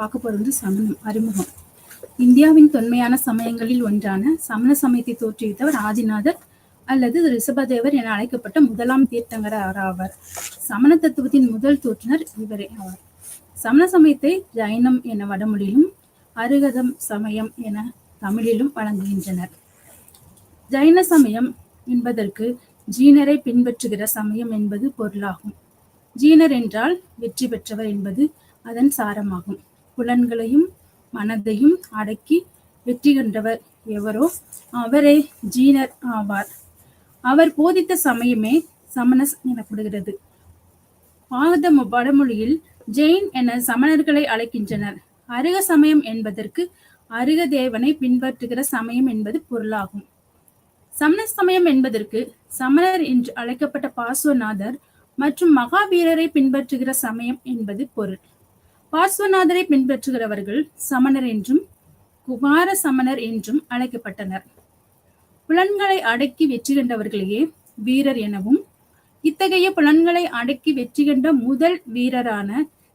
பார்க்க போறது வந்து சமணம் அறிமுகம். இந்தியாவின் தொன்மையான சமயங்களில் ஒன்றான சமண சமயத்தை தோற்றுவித்தவர் ஆதிநாதர் அல்லது ரிஷபதேவர் என அழைக்கப்பட்ட முதலாம் தீர்த்தங்கரர் ஆவார். சமண தத்துவத்தின் முதல் தோற்றுனர் இவரே ஆவார். சமண சமயத்தை ஜைனம் என வடமொழியிலும் அருகதம் சமயம் என தமிழிலும் வழங்குகின்றனர். ஜைன சமயம் என்பதற்கு ஜீனரை பின்பற்றுகிற சமயம் என்பது பொருளாகும். ஜீனர் என்றால் வெற்றி பெற்றவர் என்பது அதன் சாரமாகும். புலன்களையும் மனதையும் அடக்கி வெற்றி கண்டவர் எவரோ அவரே ஜீனர் ஆவார். அவர் போதித்த சமயமே சமணஸ் எனப்படுகிறது. வடமொழியில் ஜெயின் என சமணர்களை அழைக்கின்றனர். அருக சமயம் என்பதற்கு அருக தேவனை பின்பற்றுகிற சமயம் என்பது பொருளாகும். சமண சமயம் என்பதற்கு சமணர் என்று அழைக்கப்பட்ட பார்ஸ்வநாதர் மற்றும் மகாவீரரை பின்பற்றுகிற சமயம் என்பது பொருள். பார்ஸ்வநாதரை பின்பற்றுகிறவர்கள் சமணர் என்றும் குமார சமணர் என்றும் அழைக்கப்பட்டனர். புலன்களை அடக்கி வெற்றி கண்டவர்களையே வீரர் எனவும், இத்தகைய புலன்களை அடக்கி வெற்றி கண்ட முதல் வீரரான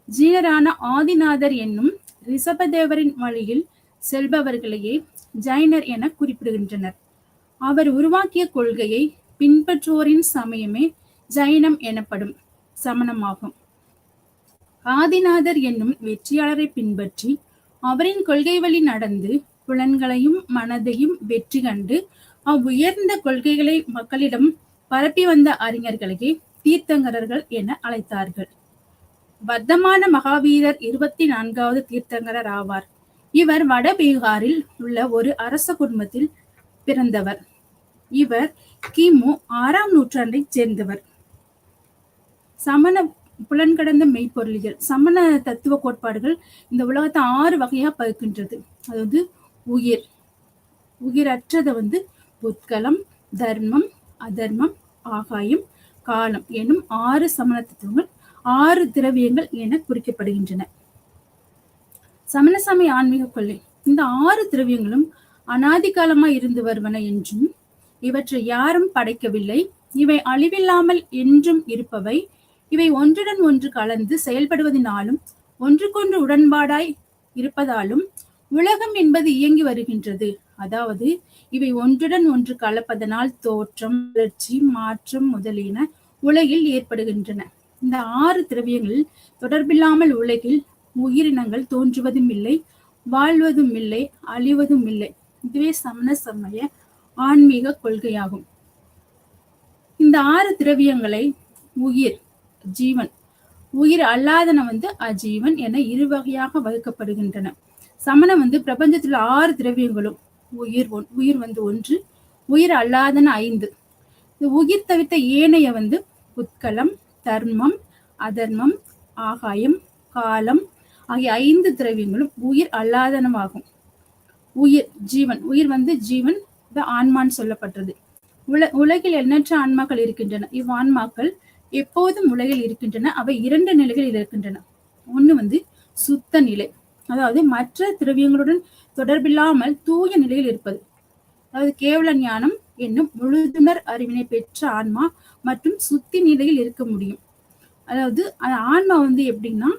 ஜீனரான ஆதிநாதர் என்னும் ரிஷபதேவரின் வழியில் செல்பவர்களையே ஜைனர் என குறிப்பிடுகின்றனர். அவர் உருவாக்கிய கொள்கையை பின்பற்றுவோரின் சமயமே ஜைனம் எனப்படும் சமணமாகும். ஆதிநாதர் என்னும் வெற்றியாளரை பின்பற்றி அவரின் கொள்கை வழி நடந்து புலன்களையும் மனதையும் வெற்றி கண்டு அவ்வுயர்ந்த கொள்கைகளை மக்களிடம் பரப்பி வந்த அறிஞர்களையே தீர்த்தங்கரர்கள் என அழைத்தார்கள். வர்த்தமான மகாவீரர் 24வது தீர்த்தங்கரர் ஆவார். இவர் வட பீகாரில் உள்ள ஒரு அரச குடும்பத்தில் பிறந்தவர். இவர் கிமு 6ஆம் நூற்றாண்டை சேர்ந்தவர். சமண புலன்கடந்த மெய்ப்பொருளியல் சமண தத்துவ கோட்பாடுகள் இந்த உலகத்தை 6 வகையா பகுக்கின்றது. அதாவது உயிரற்றதை புத்கலம், தர்மம், அதர்மம், ஆகாயம், காலம் எனும் 6 சமண தத்துவங்கள் 6 திரவியங்கள் என குறிக்கப்படுகின்றன. சமண சமய ஆன்மீக கொள்கை இந்த 6 திரவியங்களும் அனாதி காலமாய் இருந்து வருவன என்றும், இவற்றை யாரும் படைக்கவில்லை, இவை அழிவில்லாமல் என்றும் இருப்பவை, இவை ஒன்றுடன் ஒன்று கலந்து செயல்படுவதனாலும் ஒன்றுக்கொன்று உடன்பாடாய் இருப்பதாலும் உலகம் என்பது இயங்கி வருகின்றது. அதாவது இவை ஒன்றுடன் ஒன்று கலப்பதனால் தோற்றம், வளர்ச்சி, மாற்றம் முதலியன உலகில் ஏற்படுகின்றன. இந்த 6 திரவியங்களில் தொடர்பில்லாமல் உலகில் உயிரினங்கள் தோன்றுவதும் இல்லை, வாழ்வதும் இல்லை, அழிவதும் இல்லை. இதுவே சமண சமய ஆன்மீக கொள்கையாகும். இந்த 6 திரவியங்களை உயிர், ஜீவன், உயிர் அல்லாதன அஜீவன் என 2 வகையாக வகுக்கப்படுகின்றன. சமணம் பிரபஞ்சத்தில் 6 திரவியங்களும் உயிர் 1, உயிர் அல்லாதன 5. இந்த உயிர் தவிர்த்த ஏனைய புத்கலம், தர்மம், அதர்மம், ஆகாயம், காலம் ஆகிய 5 திரவியங்களும் உயிர் அல்லாதனமாகும். உயிர் ஜீவன், உயிர் ஜீவன் ஆன்மான்னு சொல்லப்பட்டது. உலகில் எண்ணற்ற ஆன்மாக்கள் இருக்கின்றன. இவ்வான்மாக்கள் எப்போதும் உலகில் இருக்கின்றன. அவை 2 நிலைகளில் இருக்கின்றன. ஒண்ணு சுத்த நிலை, அதாவது மற்ற திரவியங்களுடன் தொடர்பில்லாமல் தூய நிலையில் இருப்பது. அதாவது கேவல ஞானம் என்னும் முழுதுணர் அறிவினை பெற்ற ஆன்மா மற்றும் சுத்தி நிலையில் இருக்க முடியும். அதாவது ஆன்மா எப்படின்னா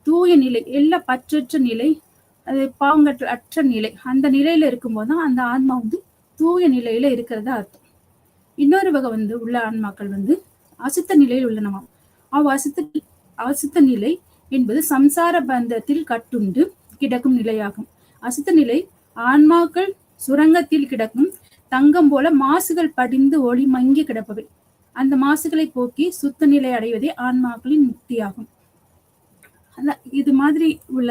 தூய நிலை, எல்லா பற்றற்ற நிலை, அது பாவங்கற்ற நிலை, அந்த நிலையில இருக்கும்போதுதான் அந்த ஆன்மா தூய நிலையில இருக்கிறதா அர்த்தம். இன்னொரு வகை உள்ள ஆன்மாக்கள் அசுத்த நிலையில் உள்ளனவாம். அசுத்த நிலை என்பது சம்சார பந்தத்தில் கட்டுண்டு கிடக்கும் நிலையாகும். அசுத்த நிலை ஆன்மாக்கள் சுரங்கத்தில் கிடக்கும் தங்கம் போல மாசுகள் படிந்து ஒளி மங்கி கிடப்பவை. அந்த மாசுகளை போக்கி சுத்த நிலை அடைவதே ஆன்மாக்களின் முக்தியாகும். இது மாதிரி உள்ள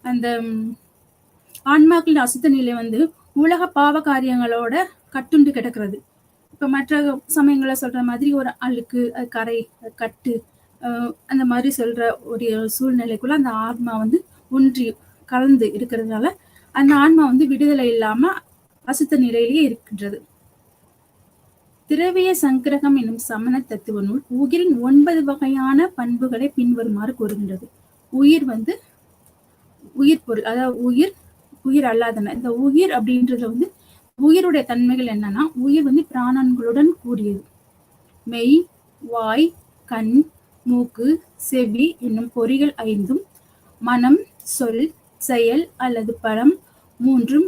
அந்த ஆன்மாக்களின் அசுத்த நிலை உலக பாவ காரியங்களோட கட்டுண்டு கிடக்கிறது. இப்ப மற்ற சமயங்களை சொல்ற மாதிரி ஒரு அழுக்கு, கரை, கட்டு அந்த மாதிரி சொல்ற ஒரு சூழ்நிலைக்குள்ள அந்த ஆன்மா ஒன்றி கலந்து இருக்கிறதுனால அந்த ஆன்மா விடுதலை இல்லாம அசுத்த நிலையிலேயே இருக்கின்றது. திரவிய சங்கிரகம் என்னும் சமண தத்துவ நூல் உயிரின் 9 வகையான பண்புகளை பின்வருமாறு கூறுகின்றது. உயிர் உயிர் பொருள், அதாவது உயிர் அல்லாதன. இந்த உயிர் அப்படின்றது உயிருடைய தன்மைகள் என்னன்னா, உயிர் பிராணன்களுடன் கூடியது. மெய், வாய், கண், மூக்கு, செவி என்னும் பொறிகள் 5, மனம், சொல், செயல் அல்லது பலம் மூன்றும்,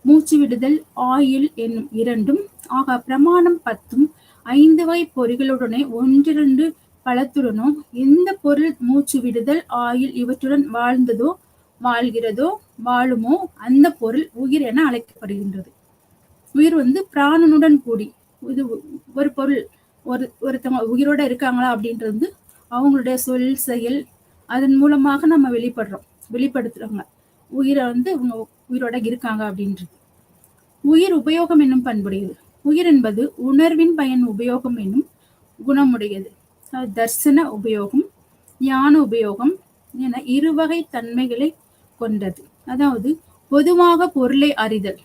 மூச்சு விடுதல், ஆயுள் என்னும் இரண்டும், ஆகா பிரமாணம் 10ம் 5 வகை பொறிகளுடனே ஒன்றிரண்டு பலத்துடனோ எந்த பொருள் மூச்சு விடுதல், ஆயுள் இவற்றுடன் வாழ்ந்ததோ, வாழ்கிறதோ, வாழுமோ அந்த பொருள் உயிர் என அழைக்கப்படுகின்றது. உயிர் வந்து பிராணனுடன் கூடி, இது ஒரு பொருள், ஒருத்தவங்க உயிரோட இருக்காங்களா அப்படின்றது அவங்களுடைய சொல், செயல் அதன் மூலமாக நம்ம வெளிப்படுத்துறாங்க உயிரை வந்து இவங்க உயிரோட இருக்காங்க அப்படின்றது. உயிர் உபயோகம் என்னும் பண்புடையது. உயிர் என்பது உணர்வின் பயன் உபயோகம் என்னும் குணமுடையது. தர்சன உபயோகம், ஞான உபயோகம் என இருவகை தன்மைகளை கொண்டது. அதாவது பொதுவாக பொருளை அறிதல்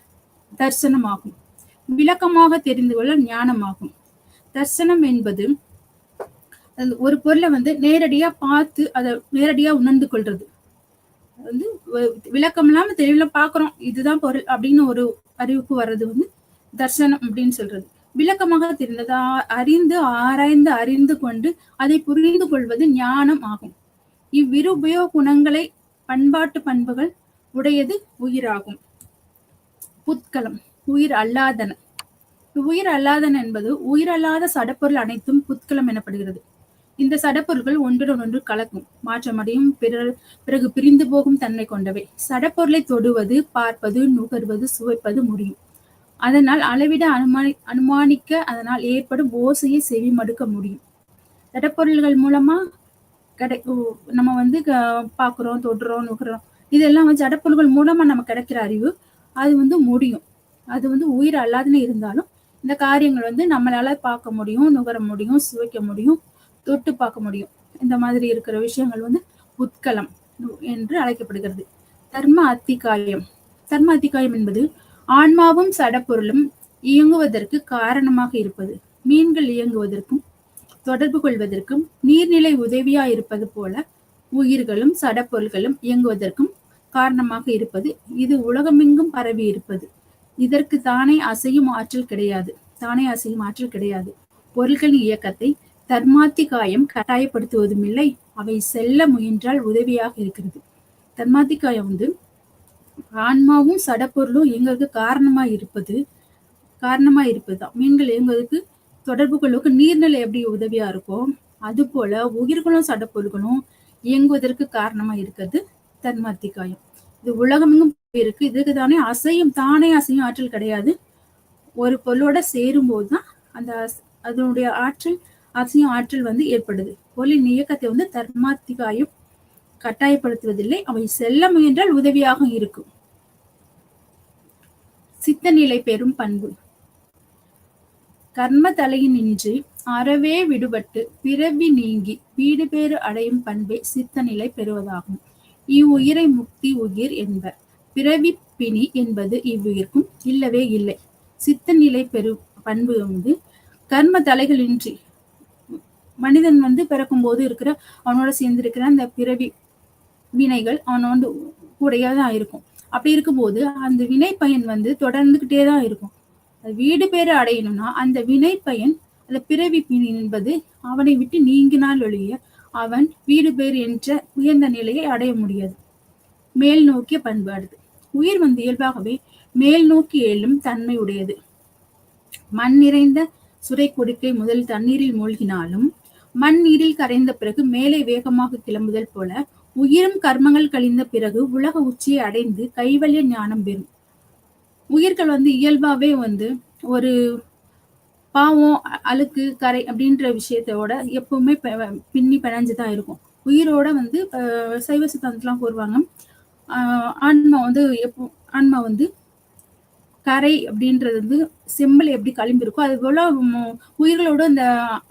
தர்சனமாகும், விளக்கமாக தெரிந்து கொள்ள ஞானமாகும். தர்சனம் என்பது ஒரு பொருளை வந்து நேரடியா பார்த்து அதை நேரடியா உணர்ந்து கொள்றது. வந்து விளக்கம் இல்லாம தெளிவுல பாக்குறோம் இதுதான் பொருள் அப்படின்னு ஒரு அறிவுக்கு வர்றது வந்து தர்சனம் அப்படின்னு சொல்றது. விளக்கமாக தெரிந்தது அறிந்து ஆராய்ந்து அறிந்து கொண்டு அதை புரிந்து கொள்வது ஞானம் ஆகும். இவ்விரு உபயோக குணங்களை பண்பாட்டு பண்புகள் உடையது உயிராகும். புத்கலம், உயிர் அல்லாதன. உயிர் அல்லாதன என்பது உயிரல்லாத சடப்பொருள் அனைத்தும் புத்கலம் எனப்படுகிறது. இந்த சடப்பொருள்கள் ஒன்றுடன் ஒன்று கலக்கும், மாற்றமடையும், பிறகு பிரிந்து போகும் தன்மை கொண்டவை. சடப்பொருளை தொடுவது, பார்ப்பது, நுகர்வது, சுவைப்பது முடியும். அதனால் அளவிட அனுமானிக்க அதனால் ஏற்படும் ஓசையை செவி மடுக்க முடியும். சடப்பொருள்கள் மூலமா நம்ம வந்து பாக்குறோம், தொடுறோம், நுகர்றோம். இதெல்லாம் வந்து சடப்பொருள்கள் மூலமா நம்ம கிடைக்கிற அறிவு அது வந்து முடியும். அது வந்து உயிர் அல்லாதுன்னு இருந்தாலும் இந்த காரியங்கள் வந்து நம்மளால பார்க்க முடியும், நுகர முடியும், சுவைக்க முடியும், தொட்டு பார்க்க முடியும். இந்த மாதிரி இருக்கிற விஷயங்கள் வந்து புத்கலம் என்று அழைக்கப்படுகிறது. தர்ம அத்திகாயம். தர்ம அத்திகாயம் என்பது ஆன்மாவும் சடப்பொருளும் இயங்குவதற்கு காரணமாக இருப்பது. மீன்கள் இயங்குவதற்கும் தொடர்பு கொள்வதற்கும் நீர்நிலை உதவியா இருப்பது போல உயிர்களும் சடப்பொருள்களும் இயங்குவதற்கும் காரணமாக இருப்பது. இது உலகமெங்கும் பரவி இருப்பது. இதற்கு தானே அசையும் ஆற்றல் கிடையாது. பொருள்களின் இயக்கத்தை தர்மாத்திகாயம் கட்டாயப்படுத்துவதும் இல்லை, அவை செல்ல முயன்றால் உதவியாக இருக்கிறது. தர்மாத்திகாயம் வந்து ஆன்மாவும் சடப்பொருளும் இயங்குவதற்கு காரணமா இருப்பதுதான். மீன்கள் இயங்குவதற்கு தொடர்பு கொள்வதற்கு நீர்நிலை எப்படி உதவியா இருக்கும், அது போல உயிர்களும் சடப்பொருள்களும் இயங்குவதற்கு காரணமா இருக்கிறது தர்மாத்திகாயம். இது உலகமெங்கும் இருக்கு. இதுக்கு தானே அசையும் ஆற்றல் கிடையாது. ஒரு பொருளோட சேரும் போதுதான் அந்த அதனுடைய அசையும் ஆற்றல் வந்து ஏற்படுது. பொருளின் இயக்கத்தை வந்து தர்மாத்திகாயம் கட்டாயப்படுத்துவதில்லை, அவை செல்ல முயன்றால் உதவியாக இருக்கும். சித்த நிலை பெறும் பண்பு. கர்ம தலையினின்றி அறவே விடுபட்டு பிறவி நீங்கி வீடு பேறு அடையும் பண்பே சித்த நிலை பெறுவதாகும். இவ்வுயிரை முக்தி உயிர் என்பர். பிறவி பிணி என்பது இவ்வுயிர்க்கும் இல்லவே இல்லை. சித்த நிலை பெறும் பண்பு வந்து கர்ம தலைகளின்றி மனிதன் வந்து பிறக்கும் போது இருக்கிற அவனோட சேர்ந்து இருக்கிற அந்த பிறவி வினைகள் அவனோட கூடையதான் இருக்கும். அப்படி இருக்கும்போது அந்த வினை பயன் வந்து தொடர்ந்துகிட்டே தான் இருக்கும். வீடு பேறு அடையணும்னா அந்த வினை பயன் அந்த பிறவி பிணி என்பது அவனை விட்டு நீங்கினால் ஒழிய அவன் வீடு பேறு என்ற உயர்ந்த நிலையை அடைய முடியாது. மேல் நோக்கிய பண்பு. அடுத்து உயிர் வந்து இயல்பாகவே மேல் நோக்கி எழும் தன்மை உடையது. மண் நிறைந்த சுரை கொடுக்கை முதல் தண்ணீரில் மூழ்கினாலும் மண் நீரில் கரைந்த பிறகு மேலே வேகமாக கிளம்புதல் போல உயிரும் கர்மங்கள் கழிந்த பிறகு உலக உச்சியை அடைந்து கைவல்ய ஞானம் பெறும். உயிர்கள் வந்து இயல்பாவே வந்து ஒரு பாவம், அழுக்கு, கரை அப்படின்ற விஷயத்தோட எப்பவுமே பின்னி பிணைஞ்சுதான் இருக்கும். உயிரோட வந்து சைவ சித்தாந்தெல்லாம் கூறுவாங்க, ஆன்மா வந்து கரை அப்படின்றது வந்து செம்பல் எப்படி களிம்பு இருக்கோ அது போல உயிர்களோட இந்த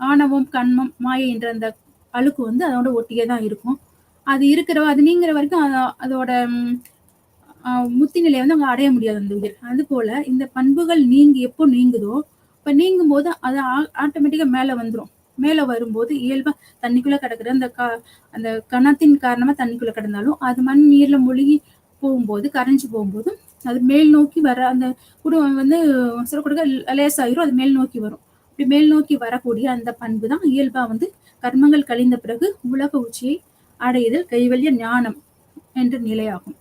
ஆணவம், கண்மம், மாயை என்ற அந்த அழுக்கு வந்து அதோட ஒட்டியே தான் இருக்கும். அது அது நீங்கிற வரைக்கும் அதோட முத்தி நிலையை வந்து அங்க அடைய முடியாது அந்த உயிர். அது போல இந்த பண்புகள் எப்போ நீங்குதோ இப்ப நீங்கும் போது அது ஆட்டோமேட்டிக்கா மேல வரும்போது இயல்பா தண்ணிக்குள்ள கிடக்குற அந்த கணத்தின் காரணமா தண்ணிக்குள்ள கிடந்தாலும் அது மண் நீர்ல மூழ்கி போகும்போது கரைஞ்சு போகும்போது அது மேல் நோக்கி வர அந்த குடும்பம் வந்து கொடுக்க லேசாயிரும், அது மேல் நோக்கி வரும். அப்படி மேல் நோக்கி வரக்கூடிய அந்த பண்பு தான் இயல்பா வந்து கர்மங்கள் கழிந்த பிறகு உலக உச்சியை அடையுதல் கைவல்ய ஞானம் என்ற நிலையாகும்.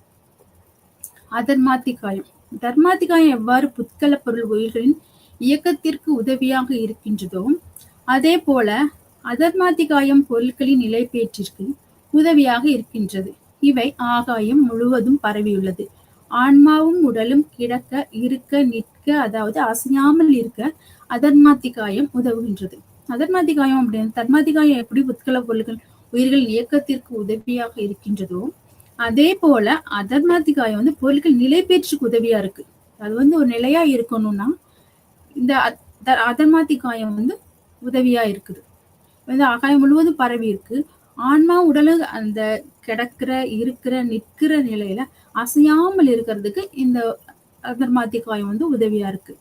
அதர்மாத்திகாயம். தர்மாத்திகாயம் எவ்வாறு புத்கல பொருள் உயிர்களின் இயக்கத்திற்கு உதவியாக இருக்கின்றதோ அதே போல அதர்மாத்திகாயம் பொருட்களின் நிலைப்பேற்றிற்கு உதவியாக இருக்கின்றது. இவை ஆகாயம் முழுவதும் பரவியுள்ளது. ஆன்மாவும் உடலும் கிடக்க, இருக்க, நிற்க, அதாவது அசையாமல் இருக்க அதர்மாத்திகாயம் உதவுகின்றது. அதர்மாத்திகாயம் அப்படின்னு தர்மாத்திகாயம் எப்படி புத்கல பொருள்கள் உயிர்களின் இயக்கத்திற்கு உதவியாக இருக்கின்றதோ அதே போல அதர்மாத்திகாயம் பொருட்கள் நிலைப்பேற்றுக்கு உதவியா இருக்கு. அது ஒரு நிலையா இருக்கணும்னா இந்த அதர்மாத்திகாயம் உதவியா இருக்குது. ஆகாயம் முழுவதும் பரவி இருக்கு. ஆன்மா உடலு அந்த கிடக்கிற, இருக்கிற, நிற்கிற நிலையில அசையாமல் இருக்கிறதுக்கு இந்த அதர்மாத்திகாயம் உதவியா இருக்கு.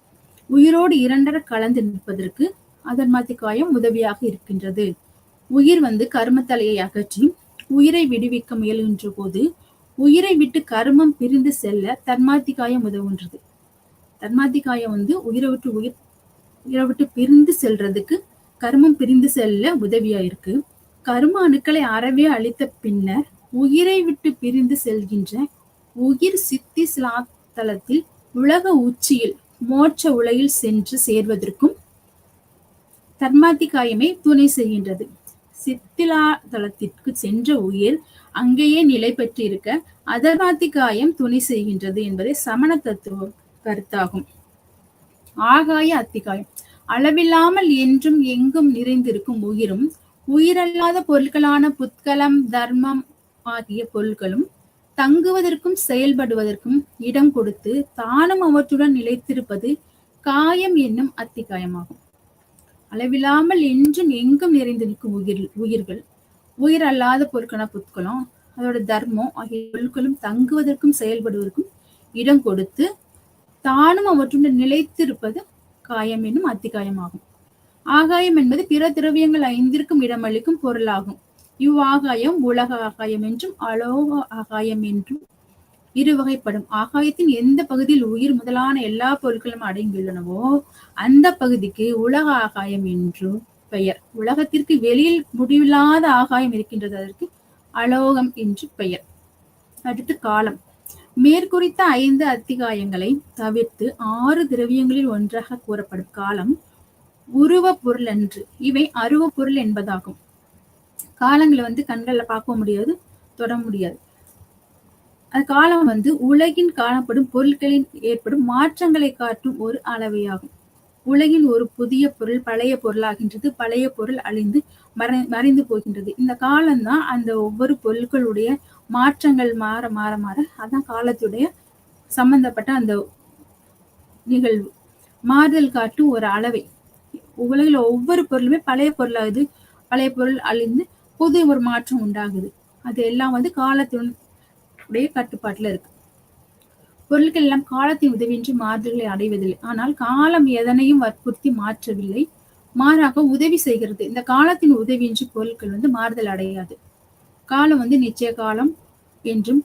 உயிரோடு இரண்டரை கலந்து நிற்பதற்கு அதர்மாத்திகாயம் உதவியாக இருக்கின்றது. உயிர் கர்மத்தலையை அகற்றி உயிரை விடுவிக்க முயல்கின்ற போது உயிரை விட்டு கர்மம் பிரிந்து செல்ல தர்மாத்திகாயம் உதவுகின்றது. தர்மாத்திகாயம் உயிரை விட்டு பிரிந்து செல்றதுக்கு, கர்மம் பிரிந்து செல்ல உதவியா இருக்கு. கர்ம அணுக்களை அறவே அழித்த பின்னர் உயிரை விட்டு பிரிந்து செல்கின்ற உயிர் சித்தி சிலாத்தலத்தில் உலக உச்சியில் மோட்ச உலகில் சென்று சேர்வதற்கும் தர்மாத்திகாயமே துணை செய்கின்றது. சித்திலா தளத்திற்கு சென்ற உயிர் அங்கேயே நிலை பெற்றிருக்க அதர்மாத்திகாயம் துணை செய்கின்றது என்பதே சமண தத்துவ கருத்தாகும். ஆகாய அத்திகாயம். அளவில்லாமல் என்றும் எங்கும் நிறைந்திருக்கும் உயிரும் உயிரல்லாத பொருட்களான புத்கலம், தர்மம் ஆகிய பொருட்களும் தங்குவதற்கும் செயல்படுவதற்கும் இடம் கொடுத்து தானும் அவற்றுடன் நிலைத்திருப்பது காயம் என்னும் அத்திகாயமாகும். அளவில்லாமல் என்றும் எங்கும் நிறைந்து நிற்கும் உயிர்கள், உயிர் அல்லாத பொருட்களான புத்கலம், அதோட தர்மம் ஆகிய பொருட்களும் தங்குவதற்கும் செயல்படுவதற்கும் இடம் கொடுத்து தானும் அவற்றுடன் நிலைத்திருப்பது காயம் என்னும் அத்திகாயமாகும். ஆகாயம் என்பது பிற திரவியங்கள் ஐந்திற்கும் இடமளிக்கும் பொருளாகும். இவ்வாகாயம் உலக ஆகாயம் என்றும் அலோக ஆகாயம் என்றும் இரு வகைப்படும். ஆகாயத்தின் எந்த பகுதியில் உயிர் முதலான எல்லா பொருட்களும் அடங்கியுள்ளனவோ அந்த பகுதிக்கு உலக ஆகாயம் என்று பெயர். உலகத்திற்கு வெளியில் முடிவில்லாத ஆகாயம் இருக்கின்றது, அதற்கு அலோகம் என்று பெயர். அடுத்து காலம். மேற்குறித்த 5 அத்திகாயங்களை தவிர்த்து 6 திரவியங்களில் ஒன்றாக கூறப்படும் காலம் உருவ பொருள் அன்று. இவை அருவ பொருள் என்பதாகும். காலங்களை கண்கள்ல பார்க்க முடியாது, தொட முடியாது. அது காலம் உலகின் காணப்படும் பொருட்களின் ஏற்படும் மாற்றங்களை காட்டும் ஒரு அளவையாகும். உலகில் ஒரு புதிய பொருள் பழைய பொருளாகின்றது, பழைய பொருள் அழிந்து மறைந்து போகின்றது. இந்த காலம்தான் அந்த ஒவ்வொரு பொருட்களுடைய மாற்றங்கள் மாற மாற மாற அதான் காலத்துடைய சம்பந்தப்பட்ட அந்த நிகழ்வு. மாறுதல் காட்டும் ஒரு அளவை. உலகில் ஒவ்வொரு பொருளுமே பழைய பொருளாகுது, பழைய பொருள் அழிந்து புது ஒரு மாற்றம் உண்டாகுது. அது எல்லாம் காலத்தினுடைய கட்டுப்பாட்டுல இருக்கு. பொருட்கள் எல்லாம் காலத்தின் உதவியின்றி மாறுதல்களை அடைவதில்லை. ஆனால் காலம் எதனையும் வற்புறுத்தி மாற்றவில்லை, மாறாக உதவி செய்கிறது. இந்த காலத்தின் உதவியின்றி பொருட்கள் மாறுதல் அடையாது. காலம் நிச்சய காலம் என்றும்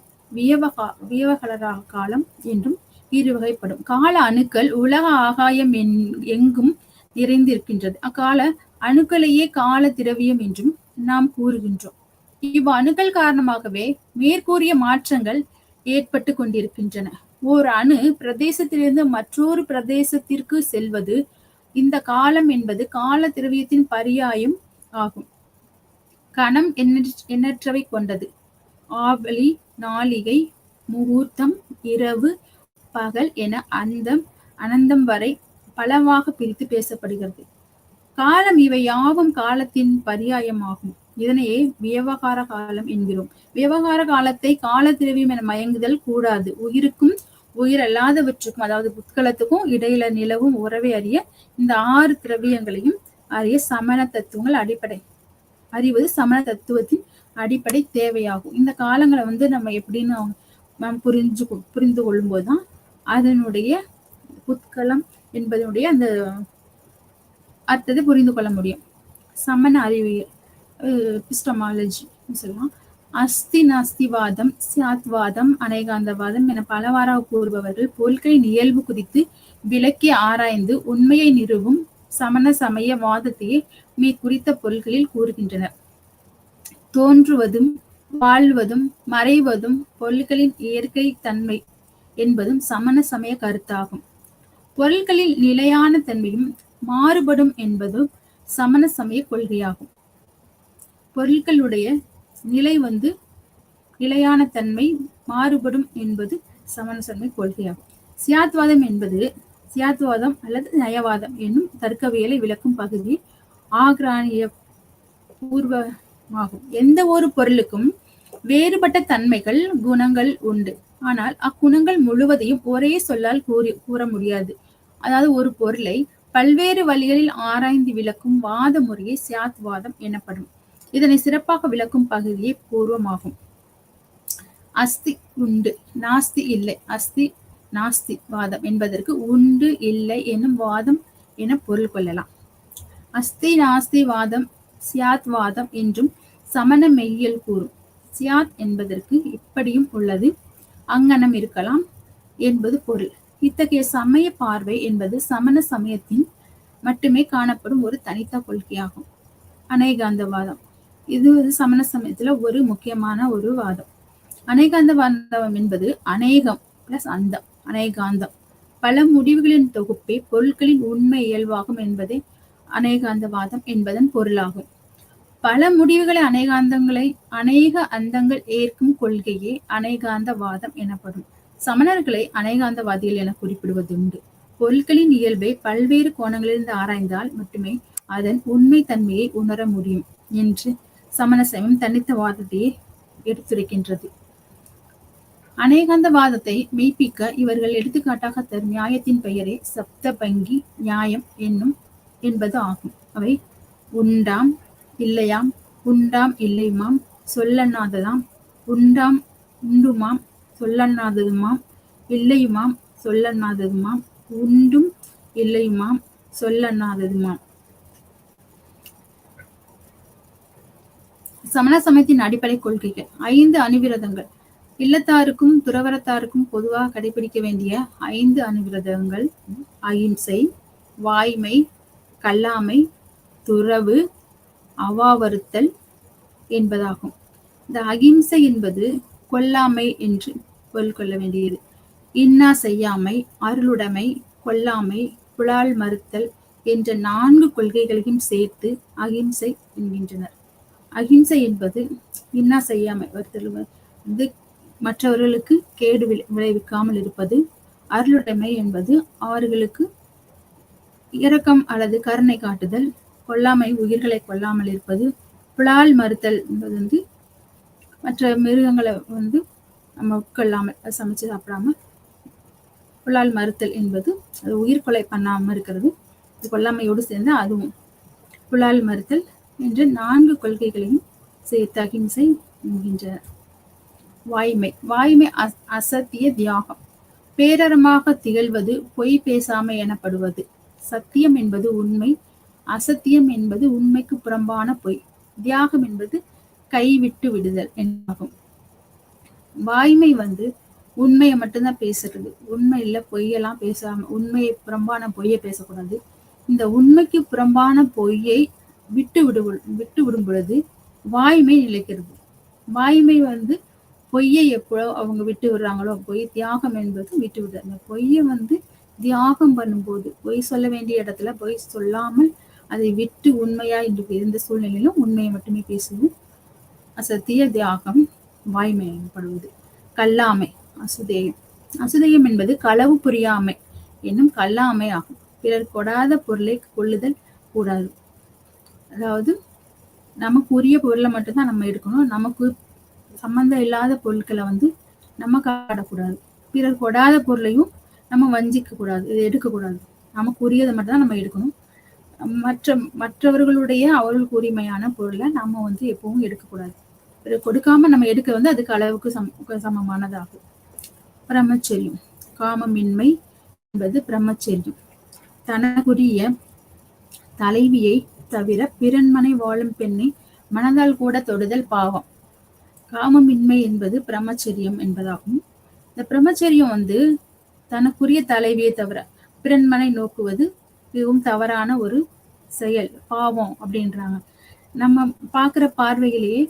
வியவகலரா காலம் என்றும் இரு வகைப்படும். கால அணுக்கள் உலக ஆகாயம் எங்கும் நிறைந்திருக்கின்றது. அக்கால அணுக்களையே கால திரவியம் என்றும் நாம் கூறுகின்றோம். இவ் அணுக்கள் காரணமாகவே மேற்கூறிய மாற்றங்கள் ஏற்பட்டு கொண்டிருக்கின்றன. ஓர் அணு பிரதேசத்திலிருந்து மற்றொரு பிரதேசத்திற்கு செல்வது இந்த காலம் என்பது கால திரவியத்தின் பரியாயம் ஆகும். கணம் எண்ணற்றவை கொண்டது. ஆவலி, நாளிகை, முகூர்த்தம், இரவு, பகல் என அனந்தம் வரை பலவாக பிரித்து பேசப்படுகிறது. காலம் இவை யாவும் காலத்தின் பரியாயமாகும். இதனையே வியவகார காலம் என்கிறோம். வியவகார காலத்தை கால திரவியம் என மயங்குதல் கூடாது. உயிருக்கும் உயிர் அல்லாதவற்றுக்கும், அதாவது புத்கலத்துக்கும் இடையில நிலவும் உறவை அறிய இந்த 6 திரவியங்களையும் அறிய சமண தத்துவங்கள் அடிப்படை. அறிவது சமண தத்துவத்தின் அடிப்படை தேவையாகும். இந்த காலங்களை நம்ம எப்படின்னு நாம் புரிந்து கொள்ளும் போதுதான் அதனுடைய புத்கலம் என்பதனுடைய அந்த அர்த்தத்தை புரிந்து கொள்ள முடியும். சமண அறிவியல் எபிஸ்டமாலஜி சொல்லலாம். அஸ்தி நாஸ்திவாதம், சியாத்வாதம், அநேகாந்தவாதம் என பலவாறாக கூறுபவர்கள் பொருட்களின் இயல்பு குறித்து விளக்கி ஆராய்ந்து உண்மையை நிறுவும் சமண சமய வாதத்தையே குறித்த பொருள்களில் கூறுகின்றனர். தோன்றுவதும் வாழ்வதும் மறைவதும் பொருள்களின் இயற்கை தன்மை என்பதும் சமண சமய கருத்தாகும். பொருள்களில் நிலையான தன்மையும் மாறுபடும் என்பதும் சமண சமய கொள்கையாகும். பொருட்களுடைய நிலை நிலையான தன்மை மாறுபடும் என்பது சமண சமய கொள்கையாகும். சியாத்வாதம் அல்லது நயவாதம் என்னும் தர்க்கவியலை விளக்கும் பகுதி ஆக்ரானிய பூர்வமாகும். எந்த ஒரு பொருளுக்கும் வேறுபட்ட தன்மைகள், குணங்கள் உண்டு. ஆனால் அக்குணங்கள் முழுவதையும் ஒரே சொல்லால் கூற முடியாது. அதாவது ஒரு பொருளை பல்வேறு வழிகளில் ஆராய்ந்து விளக்கும் வாத முறையே சியாத்வாதம் எனப்படும். இதனை சிறப்பாக விளக்கும் பகுதியே பூர்வமாகும். அஸ்தி உண்டு, நாஸ்தி இல்லை. அஸ்தி நாஸ்தி வாதம் என்பதற்கு உண்டு இல்லை என்னும் வாதம் என பொருள் கொள்ளலாம். அஸ்தி நாஸ்தி வாதம் சியாத் வாதம் என்றும் சமண மெய்யியல் கூறும். சியாத் என்பதற்கு இப்படியும் உள்ளது, அங்ஙனம் இருக்கலாம் என்பது பொருள். இத்தகைய சமய பார்வை என்பது சமண சமயத்தின் மட்டுமே காணப்படும் ஒரு தனித்த கொள்கையாகும். அநேகாந்தவாதம் இது சமண சமயத்துல ஒரு முக்கியமான ஒரு வாதம். அநேகாந்தவாதம் என்பது அநேகம் பிளஸ் அந்தம், அநேகாந்தம், பல முடிவுகளின் தொகுப்பே பொருட்களின் உண்மை இயல்பாகும் என்பதே அநேகாந்தவாதம் என்பதன் பொருளாகும். பல முடிவுகளை அநேக அந்தங்கள் ஏற்கும் கொள்கையே அநேகாந்தவாதம் எனப்படும். சமணர்களை அநேகாந்தவாதிகள் என குறிப்பிடுவதுண்டு. பொருட்களின் இயல்பை பல்வேறு கோணங்களிலிருந்து ஆராய்ந்தால் மட்டுமே அதன் உண்மை தன்மையை உணர முடியும் என்று சமண சமயம் தனித்த வாதத்தையே எடுத்துரைக்கின்றது. அநேகாந்தவாதத்தை மெய்ப்பிக்க இவர்கள் எடுத்துக்காட்டாக தரும் நியாயத்தின் பெயரே சப்தபங்கி நியாயம் என்பது ஆகும். அவை உண்டாம் இல்லையாம், உண்டாம் இல்லையுமாம், சொல்லண்ணாததாம், உண்டாம் உண்டுமாம், சொல்லண்ணாததுமாம், இல்லையுமாம், சொல்லண்ணாததுமாம், உண்டும் இல்லையுமாம், சொல்லண்ணாததுமாம். சமண சமயத்தின் அடிப்படை கொள்கைகள் 5 அணுவிரதங்கள். இல்லத்தாருக்கும் துறவரத்தாருக்கும் பொதுவாக கடைபிடிக்க வேண்டிய 5 அணுவிரதங்கள் அகிம்சை, வாய்மை, கல்லாமை, துறவு, அவாவறுத்தல் என்பதாகும். இந்த அகிம்சை என்பது கொல்லாமை என்று பொருள் கொள்ள வேண்டியது. இன்னா செய்யாமை, அருளுடைமை, கொல்லாமை, புலால் மறுத்தல் என்ற 4 கொள்கைகளையும் சேர்த்து அகிம்சை என்கின்றனர். அகிம்சை என்பது இன்னா செய்யாமை, மற்றவர்களுக்கு கேடு விளைவிக்காமல் இருப்பது. அருளுடைமை என்பது அவர்களுக்கு இரக்கம் அல்லது கருணை காட்டுதல். கொல்லாமை உயிர்களை கொல்லாமல் இருப்பது. புலால் மறுத்தல் என்பது மற்ற மிருகங்களை நம்ம உட்கொள்ளாமல் சமைச்சு சாப்பிடாம புலால் மறுத்தல் என்பது அது உயிர் கொலை பண்ணாம இருக்கிறது. கொல்லாமையோடு சேர்ந்து அதுவும் புலால் மறுத்தல் என்ற 4 கொள்கைகளையும் சேர்த்து அகிம்சை என்கின்றனர். வாய்மை அசத்திய தியாகம். பேரறமாக திகழ்வது பொய் பேசாமை எனப்படுவது. சத்தியம் என்பது உண்மை, அசத்தியம் என்பது உண்மைக்கு புறம்பான பொய். தியாகம் என்பது கைவிட்டு விடுதல் என்பதாகும். வாய்மை உண்மையை மட்டும்தான் பேசுறது. உண்மை இல்ல பொய்யெல்லாம் பேசாம, உண்மையை புறம்பான பொய்யை பேசக்கூடாது. இந்த உண்மைக்கு புறம்பான பொய்யை விட்டு விடும் பொழுது வாய்மை நிலைக்கிறது. வாய்மை பொய்யை எப்போ அவங்க விட்டு விடுறாங்களோ, பொய் தியாகம் என்பது விட்டு விடுறது. அந்த பொய்யை தியாகம் பண்ணும்போது, பொய் சொல்ல வேண்டிய இடத்துல பொய் சொல்லாமல் அதை விட்டு உண்மையா என்று இருந்த சூழ்நிலையிலும் உண்மையை மட்டுமே பேசுவது அசத்திய தியாகம், வாய்மை எனப்படுவது. கல்லாமை அசுதேயம். அசுதேயம் என்பது களவு புரியாமை என்னும் கல்லாமை ஆகும். பிறர் கொடாத பொருளை கொள்ளுதல் கூடாது. அதாவது நமக்கு உரிய பொருளை மட்டும்தான் நம்ம எடுக்கணும். நமக்கு சம்பந்தம் இல்லாத பொருட்களை நம்ம காட்டக்கூடாது. பிறர் கொடாத பொருளையும் நம்ம வஞ்சிக்க கூடாது, இதை எடுக்கக்கூடாது. நமக்கு உரியதை மட்டும் தான் நம்ம எடுக்கணும். மற்றவர்களுடைய அவர்களுக்கு உரிமையான பொருளை நம்ம எப்பவும் எடுக்கக்கூடாது. பிறர் கொடுக்காம நம்ம எடுக்க அதுக்கு அளவுக்கு சமமானதாகும். பிரம்மச்சரியம். காமமின்மை என்பது பிரம்மச்சரியம். தனக்குரிய தலைவியை தவிர பிறன்மனை வாழும் பெண்ணை மனதால் கூட தொடுதல் பாவம். காமமின்மை என்பது பிரம்மச்சரியம் என்பதாகும். இந்த பிரம்மச்சரியம் தனக்குரிய தலைவியை தவிர பிறன்மனை நோக்குவது மிகவும் தவறான ஒரு செயல், பாவம் அப்படின்றாங்க. நம்ம பார்க்கிற பார்வையிலேயே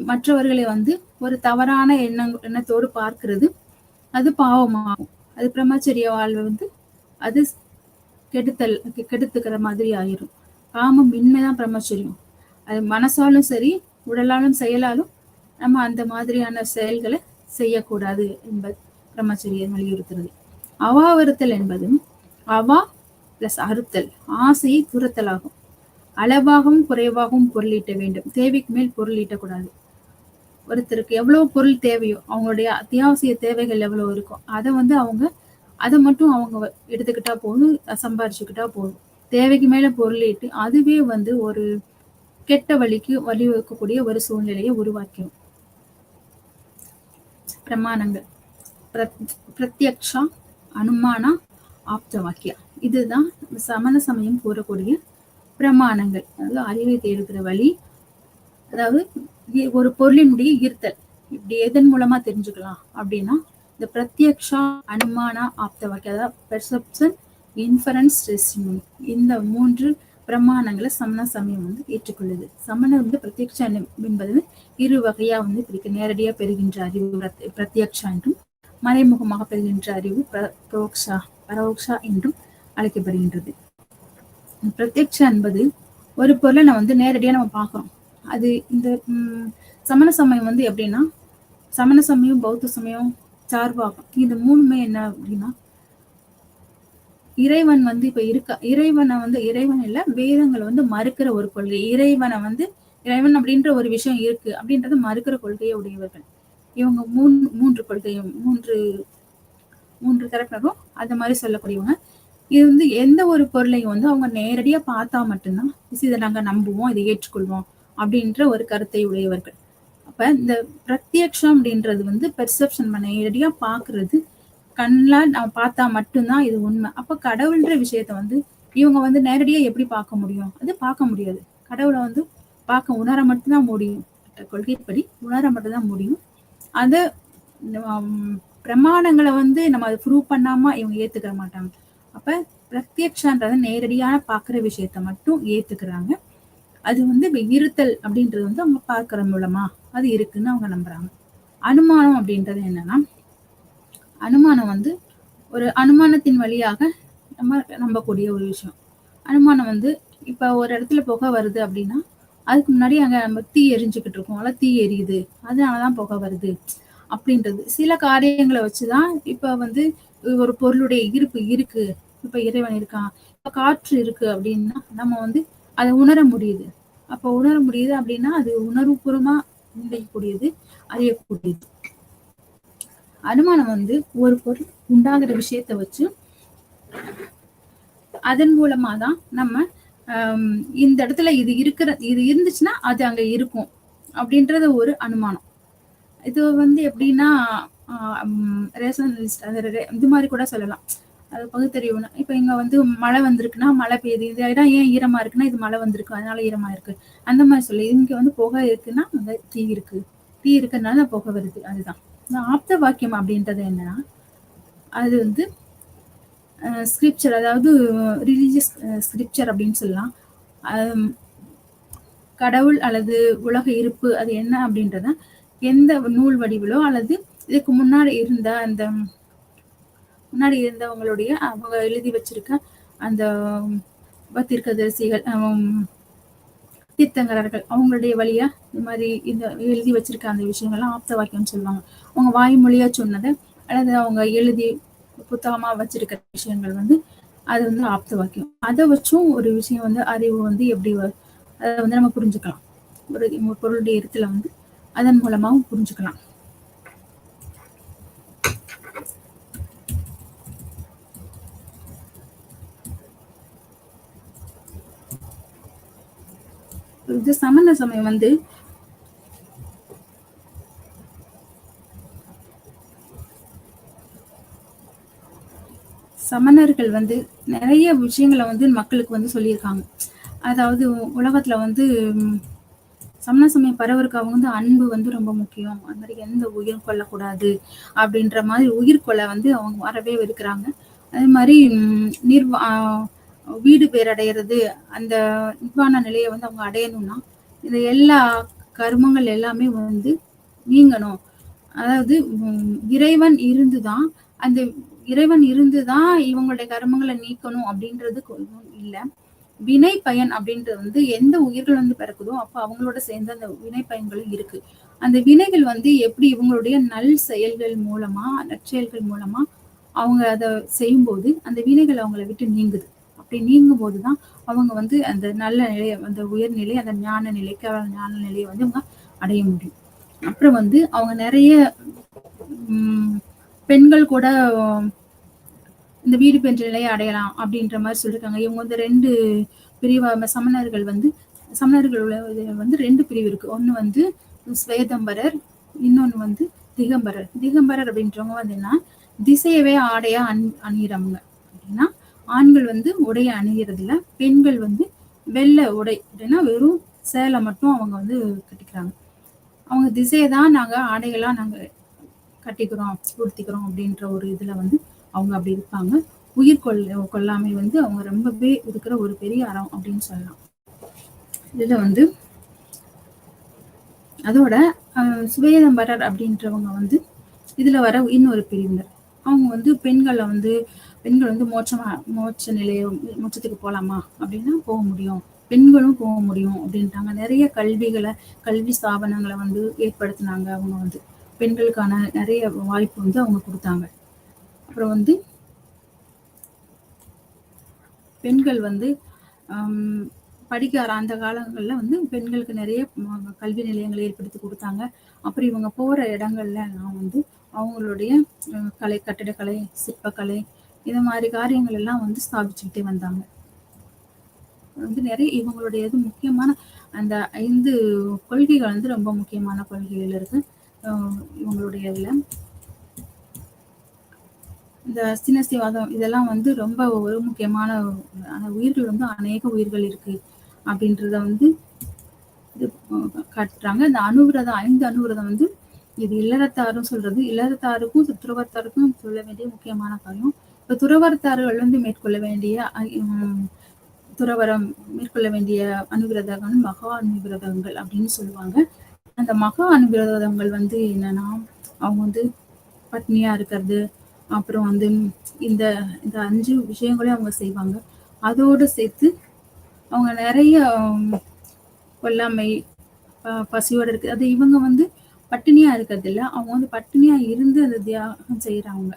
மற்றவர்களை வந்து ஒரு தவறான எண்ணத்தோடு பார்க்கிறது அது பாவமாகும். அது பிரம்மச்சரிய வாழ்வு வந்து அது கெடுத்துக்கிற மாதிரி ஆயிரும். காமம் இன்மைதான் பிரம்மச்சரியம். அது மனசாலும் சரி உடலாலும் செயலாலும் நம்ம அந்த மாதிரியான செயல்களை செய்யக்கூடாது என்பது பிரம்மச்சரியம் வலியுறுத்துறது. அவாவறுத்தல் என்பதும் அவா பிளஸ் அறுத்தல், ஆசையை துரத்தல் ஆகும். அளவாகவும் குறைவாகவும் பொருளீட்ட வேண்டும். தேவைக்கு மேல் பொருள் ஈட்டக்கூடாது. ஒருத்தருக்கு எவ்வளவு பொருள் தேவையோ, அவங்களுடைய அத்தியாவசிய தேவைகள் எவ்வளவு இருக்கும், அதை வந்து அதை மட்டும் அவங்க எடுத்துக்கிட்டா போதும், சம்பாரிச்சுக்கிட்டா போதும். தேவைக்கு மேல பொருளீட்டு அதுவே வந்து ஒரு கெட்ட வழிக்கு வழிவகுக்கக்கூடிய ஒரு சூழ்நிலையை உருவாக்கிடும். பிரமாணங்கள் பிரத்யக்ஷா, அனுமானா, ஆப்த வாக்கியா, இதுதான் சமண சமயம் கூறக்கூடிய பிரமாணங்கள். அதாவது அறிவை தேடுகிற வழி. அதாவது ஒரு பொருளினுடைய ஈர்த்தல் இப்படி எதன் மூலமா தெரிஞ்சுக்கலாம் அப்படின்னா இந்த பிரத்யக்ஷா, அனுமானா, ஆப்த வாக்கியா, அதாவது பெர்செப்ஷன், இன்ஃபரன்ஸ், டெஸ்டிமோனி, இந்த 3 பிரமாணங்களை சமண சமயம் வந்து ஏற்றுக்கொள்ளுது. சமணம் வந்து பிரத்யக்ஷா என்பது 2 வகையா வந்து பிரிக்க. நேரடியா பெறுகின்ற அறிவு பிரத்யக்ஷா என்றும், மறைமுகமாக பெறுகின்ற அறிவு பரோக்ஷா என்றும் அழைக்கப்படுகின்றது. பிரத்யக்ஷா என்பது ஒரு பொருளை நம்ம வந்து நேரடியா நம்ம பார்க்கிறோம். அது இந்த சமண சமயம் வந்து எப்படின்னா, சமண சமயம், பௌத்த சமயம், சார்வாகம், இந்த 3மே என்ன அப்படின்னா, இறைவன் வந்து இப்ப இறைவன் இல்ல, வேதங்களை வந்து மறுக்கிற ஒரு கொள்கை. இறைவன் அப்படின்ற ஒரு விஷயம் இருக்கு அப்படின்றத மறுக்கிற கொள்கையை உடையவர்கள் இவங்க. 3 கொள்கையும் 3 தரப்பினரும் அந்த மாதிரி சொல்லக்கூடியவங்க. இது வந்து எந்த ஒரு பொருளையும் வந்து அவங்க நேரடியா பார்த்தா மட்டும்தான் இதை நாங்க நம்புவோம், இதை ஏற்றுக்கொள்வோம் அப்படின்ற ஒரு கருத்தை உடையவர்கள். அப்ப இந்த பிரத்யக்ஷம் அப்படின்றது வந்து பெர்செப்ஷன், நேரடியா பாக்குறது, கண்ணால் நம்ம பார்த்தா மட்டும்தான் இது உண்மை. அப்ப கடவுள்ன்ற விஷயத்த வந்து இவங்க வந்து நேரடியா எப்படி பார்க்க முடியும்? அது பார்க்க முடியாது. கடவுளை வந்து உணர மட்டும்தான் முடியும். கொள்கைப்படி உணர மட்டும்தான் முடியும். அது பிரமாணங்களை வந்து நம்ம அதை ப்ரூவ் பண்ணாம இவங்க ஏத்துக்கிற மாட்டாங்க. அப்ப பிரத்யக்ஷான்றத நேரடியான பாக்குற விஷயத்த மட்டும் ஏத்துக்கிறாங்க. அது வந்து இருத்தல் அப்படின்றது வந்து அவங்க பார்க்கற மூலமா அது இருக்குன்னு அவங்க நம்புறாங்க. அனுமானம் அப்படின்றது என்னன்னா, அனுமானம் வந்து ஒரு அனுமானத்தின் வழியாக நம்ம நம்பக்கூடிய ஒரு விஷயம். அனுமானம் வந்து இப்ப ஒரு இடத்துல புகை வருது அப்படின்னா, அதுக்கு முன்னாடி அங்க நம்ம தீ எரிஞ்சுக்கிட்டு இருக்கோம், அதெல்லாம் தீ எரியுது, அதனாலதான் புகை வருது அப்படின்றது. சில காரியங்களை வச்சுதான் இப்ப வந்து ஒரு பொருளுடைய இருப்பு இருக்கு, இப்ப இறைவன் இருக்கான், இப்ப காற்று இருக்கு அப்படின்னா நம்ம வந்து அதை உணர முடியுது. அப்ப உணர முடியுது அப்படின்னா அது உணர்வுபூர்வமா நினைக்கக்கூடியது, அறியக்கூடியது. அனுமானம் வந்து ஒரு பொருள் உண்டாகிற விஷயத்த வச்சு அதன் மூலமாதான் நம்ம இந்த இடத்துல இது இருந்துச்சுன்னா அது அங்க இருக்கும் அப்படின்றது ஒரு அனுமானம். இது வந்து எப்படின்னா இது மாதிரி கூட சொல்லலாம். அது பகுத்தறிவுனா, இப்ப இங்க வந்து மழை வந்திருக்குன்னா மழை பெய்யுது, இந்த இடம் ஏன் ஈரமா இருக்குன்னா இது மழை வந்திருக்கு அதனால ஈரமா இருக்கு, அந்த மாதிரி சொல்லி. இங்க வந்து புகை இருக்குன்னா அங்க தீ இருக்கிறதுனால புகை வருது. அதுதான் ஆப்த வாக்கியம் அப்படின்றது என்னன்னா, அது வந்து ஸ்கிரிப்சர், அதாவது ரிலீஜியஸ் ஸ்கிரிப்சர் அப்படின்னு சொல்லலாம். கடவுள் அல்லது உலக இருப்பு அது என்ன அப்படின்றத எந்த நூல் வடிவிலோ அல்லது இதுக்கு முன்னாடி இருந்தவங்களுடைய அவங்க எழுதி வச்சிருக்க அந்த தீர்க்கதரிசிகள், தீர்த்தங்கரர்கள், அவங்களுடைய வழியா இந்த மாதிரி இந்த எழுதி வச்சிருக்க அந்த விஷயங்கள்லாம் ஆப்த வாக்கியம்னு சொல்லுவாங்க. அவங்க வாய்மொழியா சொன்னதை அல்லது அவங்க எழுதி புத்தகமா வச்சிருக்கிற விஷயங்கள் வந்து அது வந்து ஆப்த வாக்கியம். அதை வச்சும் ஒரு விஷயம் வந்து அறிவு வந்து எப்படி அதை வந்து நம்ம புரிஞ்சுக்கலாம். ஒரு பொருளுடைய இடத்துல வந்து அதன் மூலமாகவும் புரிஞ்சுக்கலாம். இது சமண சமயம் வந்து சமணர்கள் வந்து நிறைய விஷயங்களை வந்து மக்களுக்கு வந்து சொல்லியிருக்காங்க. அதாவது உலகத்துல வந்து சமண சமயம் பரவருக்கு அவங்க வந்து அன்பு வந்து ரொம்ப முக்கியம், அது மாதிரி எந்த உயிர் கொள்ளக்கூடாது அப்படின்ற மாதிரி உயிர்கொலை வந்து அவங்க வரவே இருக்கிறாங்க. அதே மாதிரி வீடு பேர் அடையிறது, அந்த நிர்வாண நிலையை வந்து அவங்க அடையணும்னா இந்த எல்லா கர்மங்கள் எல்லாமே வந்து நீங்கணும். அதாவது இறைவன் இருந்துதான் அந்த இறைவன் இருந்துதான் இவங்களுடைய கர்மங்களை நீக்கணும் அப்படின்றது இல்ல. வினை பயன் அப்படின்றது வந்து எந்த உயிர்கள் வந்து பிறக்குதோ அப்ப அவங்களோட சேர்ந்து அந்த வினை பயன்களும் இருக்கு. அந்த வினைகள் வந்து எப்படி இவங்களுடைய நல் செயல்கள் மூலமா நற்செயல்கள் மூலமா அவங்க அதை செய்யும்போது அந்த வினைகள் அவங்கள விட்டு நீங்குது. அப்படி நீங்கும் போதுதான் அவங்க வந்து அந்த நல்ல நிலையை, அந்த உயர்நிலை, அந்த ஞான நிலைக்கு ஞான நிலையை வந்து அவங்க அடைய முடியும். அப்புறம் வந்து அவங்க நிறைய பெண்கள் கூட இந்த வீடு பெற்ற நிலையை அடையலாம் அப்படின்ற மாதிரி சொல்லியிருக்காங்க. இவங்க வந்து 2 பிரிவா சமணர்கள் வந்து வந்து 2 பிரிவு இருக்கு. ஒண்ணு வந்து ஸ்வேதம்பரர், இன்னொன்னு வந்து திகம்பரர். திகம்பரர் அப்படின்றவங்க வந்து என்ன, திசையவே ஆடையா அணியிறவங்க. அப்படின்னா ஆண்கள் வந்து உடைய அணிகிறது இல்ல, பெண்கள் வந்து வெள்ளை உடை அப்படின்னா வெறும் சேலை மட்டும் அவங்க வந்து கட்டிக்கிறாங்க. அவங்க திசையை தான் நாங்க ஆடைகளா நாங்க கட்டிக்கிறோம், உடுத்திக்கிறோம் அப்படின்ற ஒரு இதுல வந்து அவங்க அப்படி இருப்பாங்க. உயிர் கொல்லாமை வந்து அவங்க ரொம்பவே இருக்கிற ஒரு பெரிய அறம் அப்படின்னு சொல்லலாம். இதுல வந்து அதோட சுவேதம்பரர் அப்படின்றவங்க வந்து இதுல வர இன்னொரு பிரிவினர். அவங்க வந்து பெண்கள் வந்து மோட்ச நிலைய மோட்சத்துக்கு போலாமா அப்படின்னா போக முடியும், பெண்களும் போக முடியும் அப்படின்ட்டாங்க. நிறைய கல்வி ஸ்தாபனங்களை வந்து ஏற்படுத்தினாங்க. அவங்க வந்து பெண்களுக்கான நிறைய வாய்ப்பு வந்து அவங்க கொடுத்தாங்க. அப்புறம் வந்து பெண்கள் வந்து படிக்க அந்த காலங்கள்ல வந்து பெண்களுக்கு நிறைய கல்வி நிலையங்களை ஏற்படுத்தி கொடுத்தாங்க. அப்புறம் இவங்க போற இடங்கள்ல நான் வந்து அவங்களுடைய கட்டிடக்கலை, சிற்பக்கலை, இந்த மாதிரி காரியங்கள் எல்லாம் வந்து ஸ்தாபிச்சுக்கிட்டே வந்தாங்க. வந்து நிறைய இவங்களுடைய இது முக்கியமான அந்த 5 கொள்கைகள் வந்து ரொம்ப முக்கியமான கொள்கைகள் இருக்கு இவங்களுடைய இதுல. இந்த சினசிவாதம் இதெல்லாம் வந்து ரொம்ப ஒரு முக்கியமான உயிர்கள் வந்து அநேக உயிர்கள் இருக்கு அப்படின்றத வந்து இது காட்டுறாங்க. இந்த அணுவிரதம் 5 அணுவிரதம் வந்து இது இல்லறத்தாரும் சொல்றது, இல்லறத்தாருக்கும் துறவரத்தாருக்கும் சொல்ல வேண்டிய முக்கியமான காரியம். இப்ப துறவரத்தார்கள் வந்து மேற்கொள்ள வேண்டிய அணுவிரதங்கள் மகா அணுவிரதங்கள் அப்படின்னு சொல்லுவாங்க. அந்த மகா அணுவிரதங்கள் வந்து என்னன்னா அவங்க வந்து பட்னியா இருக்கிறது, அப்புறம் வந்து இந்த 5 விஷயங்களையும் அவங்க செய்வாங்க. அதோடு சேர்த்து அவங்க நிறைய கொல்லாமை, பசியோட இருக்கு. அது இவங்க வந்து பட்டினியா இருக்கிறது இல்ல, அவங்க வந்து பட்டினியா இருந்து அந்த தியாகம் செய்யறாங்க.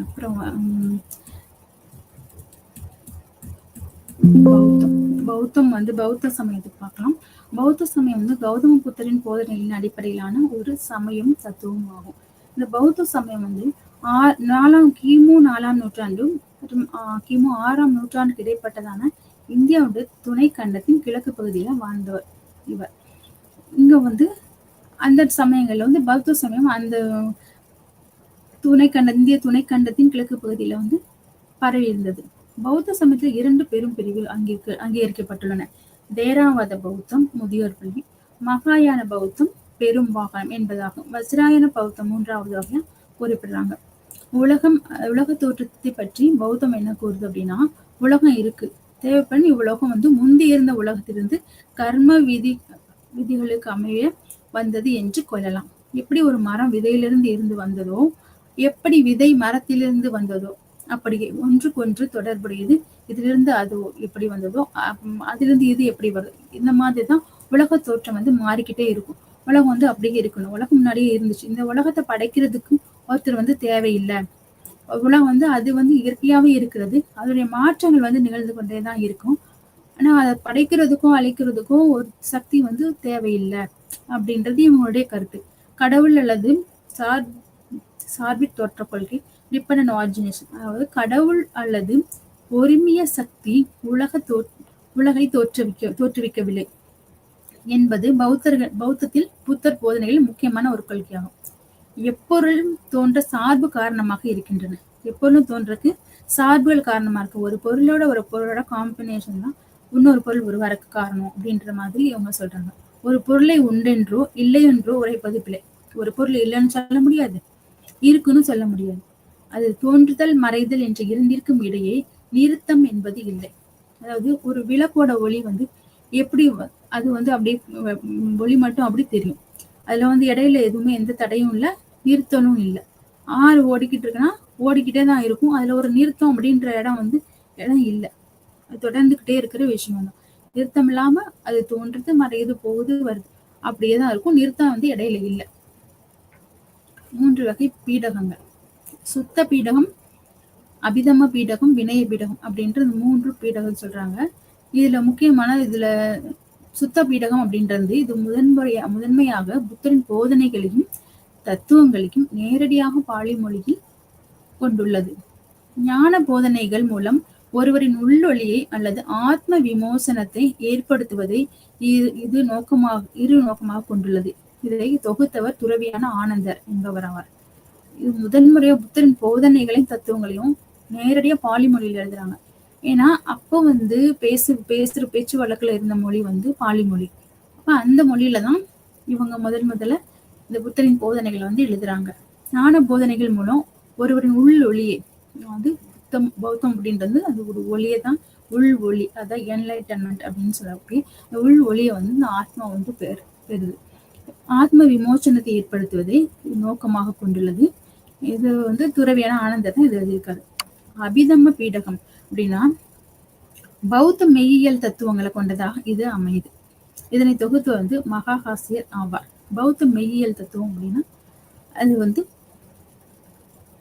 அப்புறம் பௌத்தம் வந்து பௌத்த சமயத்துக்கு பார்க்கலாம். பௌத்த சமயம் வந்து கௌதம புத்தரின் போதனைகளின் அடிப்படையிலான ஒரு சமயம் தத்துவம் ஆகும். இந்த பௌத்த சமயம் வந்து கிமு 4ஆம் நூற்றாண்டு மற்றும் கிமு 6ஆம் நூற்றாண்டுக்கு இடைப்பட்டதான இந்தியாவுடைய துணை கண்டத்தின் கிழக்கு பகுதியில வாழ்ந்தவர் இவர். இங்க வந்து அந்த சமயங்கள்ல வந்து பௌத்த சமயம் அந்த இந்திய துணைக்கண்டத்தின் கிழக்கு பகுதியில வந்து பரவி இருந்தது. பௌத்த சமயத்தில் 2 பெரும் பிரிவு அங்கீகரிக்கப்பட்டுள்ளன. தேராவாத பௌத்தம் முதியோர் பள்ளி, மகாயான பௌத்தம் பெரும் வாகனம் என்பதாகும். வஜ்ராயன பௌத்தம் 3வது வகையா குறிப்பிடுறாங்க. உலக தோற்றத்தை பற்றி பௌத்தம் என்ன கூறுது அப்படின்னா, உலகம் இருக்கு, தேவைப்படும் இவ்வுலகம் வந்து முந்தி இருந்த உலகத்திலிருந்து கர்ம விதிகளுக்கு அமைய வந்தது என்று கொள்ளலாம். எப்படி ஒரு மரம் விதையிலிருந்து இருந்து வந்ததோ, எப்படி விதை மரத்திலிருந்து வந்ததோ அப்படி ஒன்றுக்கொன்று தொடர்புடையது. இதிலிருந்து அது எப்படி வந்ததோ அதிலிருந்து இது எப்படி வருது, இந்த மாதிரிதான் உலக தோற்றம் வந்து மாறிக்கிட்டே இருக்கும். உலகம் வந்து அப்படியே இருக்கணும், உலகம் முன்னாடியே இருந்துச்சு, இந்த உலகத்தை படைக்கிறதுக்கு ஒருத்தர் வந்து தேவையில்லை. உலகம் வந்து அது வந்து இயற்கையாவே இருக்கிறது, அதனுடைய மாற்றங்கள் வந்து நிகழ்ந்து கொண்டேதான் இருக்கும். ஆனா அதை படைக்கிறதுக்கும் அழிக்கிறதுக்கும் ஒரு சக்தி வந்து தேவையில்லை அப்படின்றது இவங்களுடைய கருத்து. கடவுள் அல்லது சார்பிற் தோற்ற கொள்கை, டிபெண்டன்ட் ஆரிஜினேஷன், அதாவது கடவுள் அல்லது ஒருமிய சக்தி உலகை தோற்றுவிக்கவில்லை என்பது பௌத்தத்தில் புத்தர் போதனைகளில் முக்கியமான ஒரு கொள்கையாகும். எப்பொருளும் தோன்ற சார்பு காரணமாக இருக்கின்றன. எப்பொருளும் தோன்றக்கு சார்புகள் காரணமா இருக்கு. ஒரு பொருளோட காம்பினேஷன் தான் இன்னொரு பொருள் உருவாக்க காரணம் அப்படின்ற மாதிரி இவங்க சொல்றாங்க. ஒரு பொருளை உண்டென்றோ இல்லை என்றோ உரைப்பது பிழை. ஒரு பொருள் இல்லைன்னு சொல்ல முடியாது, இருக்குன்னு சொல்ல முடியாது. அது தோன்றுதல் மறைதல் என்ற இரண்டிற்கும் இடையே நிறுத்தம் என்பது இல்லை. அதாவது ஒரு விளக்கோட ஒளி வந்து எப்படி அது வந்து அப்படியே ஒளி மட்டும் அப்படி தெரியும். அதுல வந்து இடையில எதுவுமே எந்த தடையும் இல்லை, நிறுத்தலும் இல்லை. ஆறு ஓடிக்கிட்டு இருக்குன்னா ஓடிக்கிட்டே தான் இருக்கும். அதுல ஒரு நிறுத்தம் அப்படின்ற இடம் வந்து இடம் இல்லை. அது தொடர்ந்துகிட்டே இருக்கிற விஷயம் தான். நிறுத்தம் இல்லாம அது தோன்றது, மறையுது, போகுது, வருது, அப்படியே தான் இருக்கும். நிறுத்தம் வந்து இடையில இல்லை. 3 வகை பீடகங்கள். சுத்த பீடகம், அபிதம பீடகம், வினய பீடகம் அப்படின்ற 3 பீடகம் சொல்றாங்க. இதுல முக்கியமான இதுல சுத்த பீடகம் அப்படின்றது இது முதன்மையாக புத்தரின் போதனைகளையும் தத்துவங்களையும் நேரடியாக பாலி மொழியில் கொண்டுள்ளது. ஞான போதனைகள் மூலம் ஒருவரின் உள்ளொளியை அல்லது ஆத்ம விமோசனத்தை ஏற்படுத்துவதை இது நோக்கமாக கொண்டுள்ளது. இதை தொகுத்தவர் துறவியான ஆனந்தர் என்பவர் ஆவார். இது முதன்முறையா புத்தரின் போதனைகளையும் தத்துவங்களையும் நேரடியா பாலி மொழியில எழுதுறாங்க. ஏன்னா அப்போ வந்து பேசுற பேச்சு வழக்குல இருந்த மொழி வந்து பாலி மொழி. அப்ப அந்த மொழியில தான் இவங்க முதல்ல இந்த புத்தரின் போதனைகளை வந்து எழுதுறாங்க. ஞான போதனைகள் மூலம் ஒருவரின் உள் ஒளியை வந்து பௌத்தம் அப்படின்றது அது ஒரு ஒளியை தான், உள் ஒளி, அதான் என்லைட்டன்மெண்ட் அப்படின்னு சொல்லக்கூடிய உள் ஒளியை வந்து இந்த ஆத்மா வந்து பெறுது. ஆத்ம விமோசனத்தை ஏற்படுத்துவதை நோக்கமாக கொண்டுள்ளது. இது வந்து துறவியான ஆனந்தர் தான் இது எழுதியிருக்காரு. அபிதம்ம பீடகம் அப்படின்னா பௌத்த மெய்யியல் தத்துவங்களை கொண்டதாக இது அமையுது. இதனை தொகுத்து வந்து மகாஹாசியர் ஆவார். பௌத்த மெய்யியல் தத்துவம் அப்படின்னா அது வந்து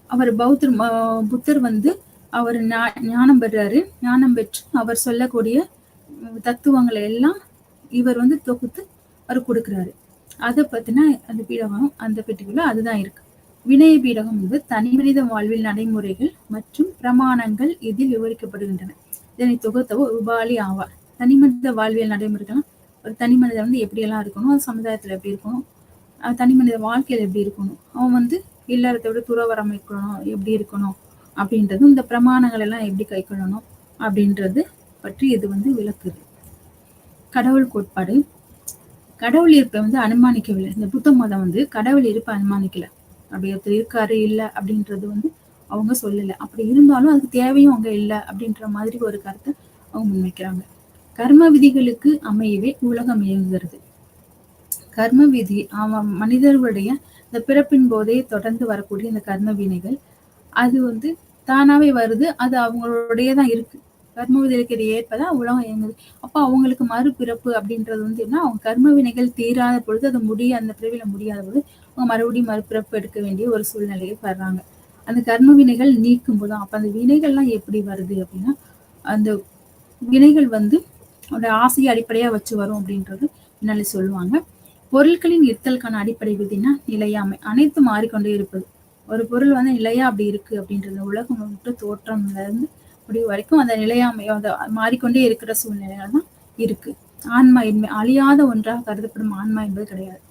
அவர் புத்தர் வந்து அவர் ஞானம் பெறாரு. ஞானம் பெற்று அவர் சொல்லக்கூடிய தத்துவங்களை எல்லாம் இவர் வந்து தொகுத்து அவர் கொடுக்குறாரு. அதை பத்தின அந்த பீடகம் அந்த பெட்டிக்குள்ள அதுதான் இருக்கு. வினய பீடகம் வந்து தனி மனித வாழ்வில் நடைமுறைகள் மற்றும் பிரமாணங்கள் இதில் விவரிக்கப்படுகின்றன. இதனை தொகுத்தவர் உபாலி ஆவார். தனி மனித வாழ்வியல் நடைமுறைகள், ஒரு தனி மனிதன் வந்து எப்படியெல்லாம் இருக்கணும், சமுதாயத்துல எப்படி இருக்கணும், தனி மனித வாழ்க்கையில எப்படி இருக்கணும், அவன் வந்து இல்லறத்தோட துறவரம் இருக்கணும், எப்படி இருக்கணும் அப்படின்றது, இந்த பிரமாணங்கள் எல்லாம் எப்படி கை கொள்ளணும் அப்படின்றது பற்றி இது வந்து விளக்குது. கடவுள் கோட்பாடு. கடவுள் இருப்பை வந்து அனுமானிக்கவில்லை. இந்த புத்த மதம் வந்து கடவுள் இருப்பை அனுமானிக்கல. அப்படி ஒருத்தர் இருக்காரு இல்லை அப்படின்றது வந்து அவங்க சொல்லலை. அப்படி இருந்தாலும் அதுக்கு தேவையும் அங்க இல்லை அப்படின்ற மாதிரி ஒரு கருத்தை அவங்க முன்வைக்கிறாங்க. கர்ம விதிகளுக்கு அமையவே உலகம் இயங்குகிறது. கர்ம விதி மனிதர்களுடைய இந்த பிறப்பின் போதே தொடர்ந்து வரக்கூடிய இந்த கர்ம வினைகள் அது வந்து தானாவே வருது. அது அவங்களுடையதான் இருக்கு. கர்ம விதிகளுக்கு ஏற்பதான் உலகம் இயங்குது. அப்ப அவங்களுக்கு மறுபிறப்பு அப்படின்றது வந்து என்ன, அவங்க கர்ம வினைகள் தீராத பொழுது அது அந்த பிறவில முடியாத பொழுது அவங்க மறுபடியும் மறுபிறப்பு எடுக்க வேண்டிய ஒரு சூழ்நிலையை வர்றாங்க. அந்த கர்ம வினைகள் நீக்கும் போதும் அப்ப அந்த வினைகள்லாம் எப்படி வருது அப்படின்னா, அந்த வினைகள் வந்து ஆசையை அடிப்படையா வச்சு வரும் அப்படின்றது முன்னாடி சொல்லுவாங்க. பொருட்களின் இருத்தலுக்கான அடிப்படை விதினா நிலையாமை. அனைத்து மாறிக்கொண்டே இருப்பது. ஒரு பொருள் வந்து நிலையா அப்படி இருக்கு அப்படின்றது உலகம் விட்டு தோற்றம்ல இருந்து முடிவு வரைக்கும் அந்த நிலையாமை மாறிக்கொண்டே இருக்கிற சூழ்நிலைகள் தான் இருக்கு. ஆன்மா இன்மை அழியாத ஒன்றாக கருதப்படும் ஆன்மா என்பது கிடையாது.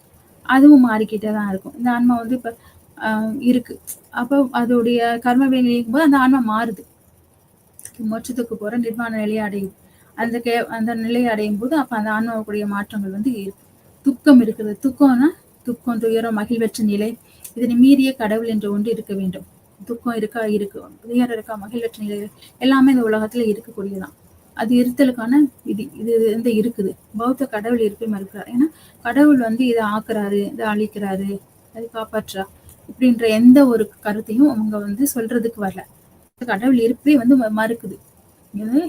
அதுவும் மாறிக்கிட்டே தான் இருக்கும். இந்த ஆன்மா வந்து இப்ப இருக்கு. அப்போ அதோடைய கர்ம வினை போது அந்த ஆன்மா மாறுது. மோட்சத்துக்கு போற நிர்வாண நிலையை அடையுது. அந்த நிலையை அடையும் போது அப்ப அந்த ஆன்மாவுடைய மாற்றங்கள் வந்து இருக்கு. துக்கம் இருக்கிறது. துக்கம்னா துக்கம், துயரம், மகிழ்வற்ற நிலை. இதனை மீறிய கடவுள் என்ற ஒன்று இருக்க வேண்டும். துக்கம் இருக்கா, இருக்கு. துயரம் இருக்கா, மகிழ்வற்ற நிலை எல்லாமே இந்த உலகத்துல இருக்கக்கூடியதான். அது இருத்தலுக்கான விதி இது வந்து இருக்குது. பௌத்த கடவுள் இருப்பை மறுக்கிறார். ஏன்னா கடவுள் வந்து இதை ஆக்குறாரு, இதை அழிக்கிறாரு, அதை காப்பாற்றா இப்படின்ற எந்த ஒரு கருத்தையும் அவங்க வந்து சொல்றதுக்கு வரல. கடவுள் இருப்பே வந்து மறுக்குது.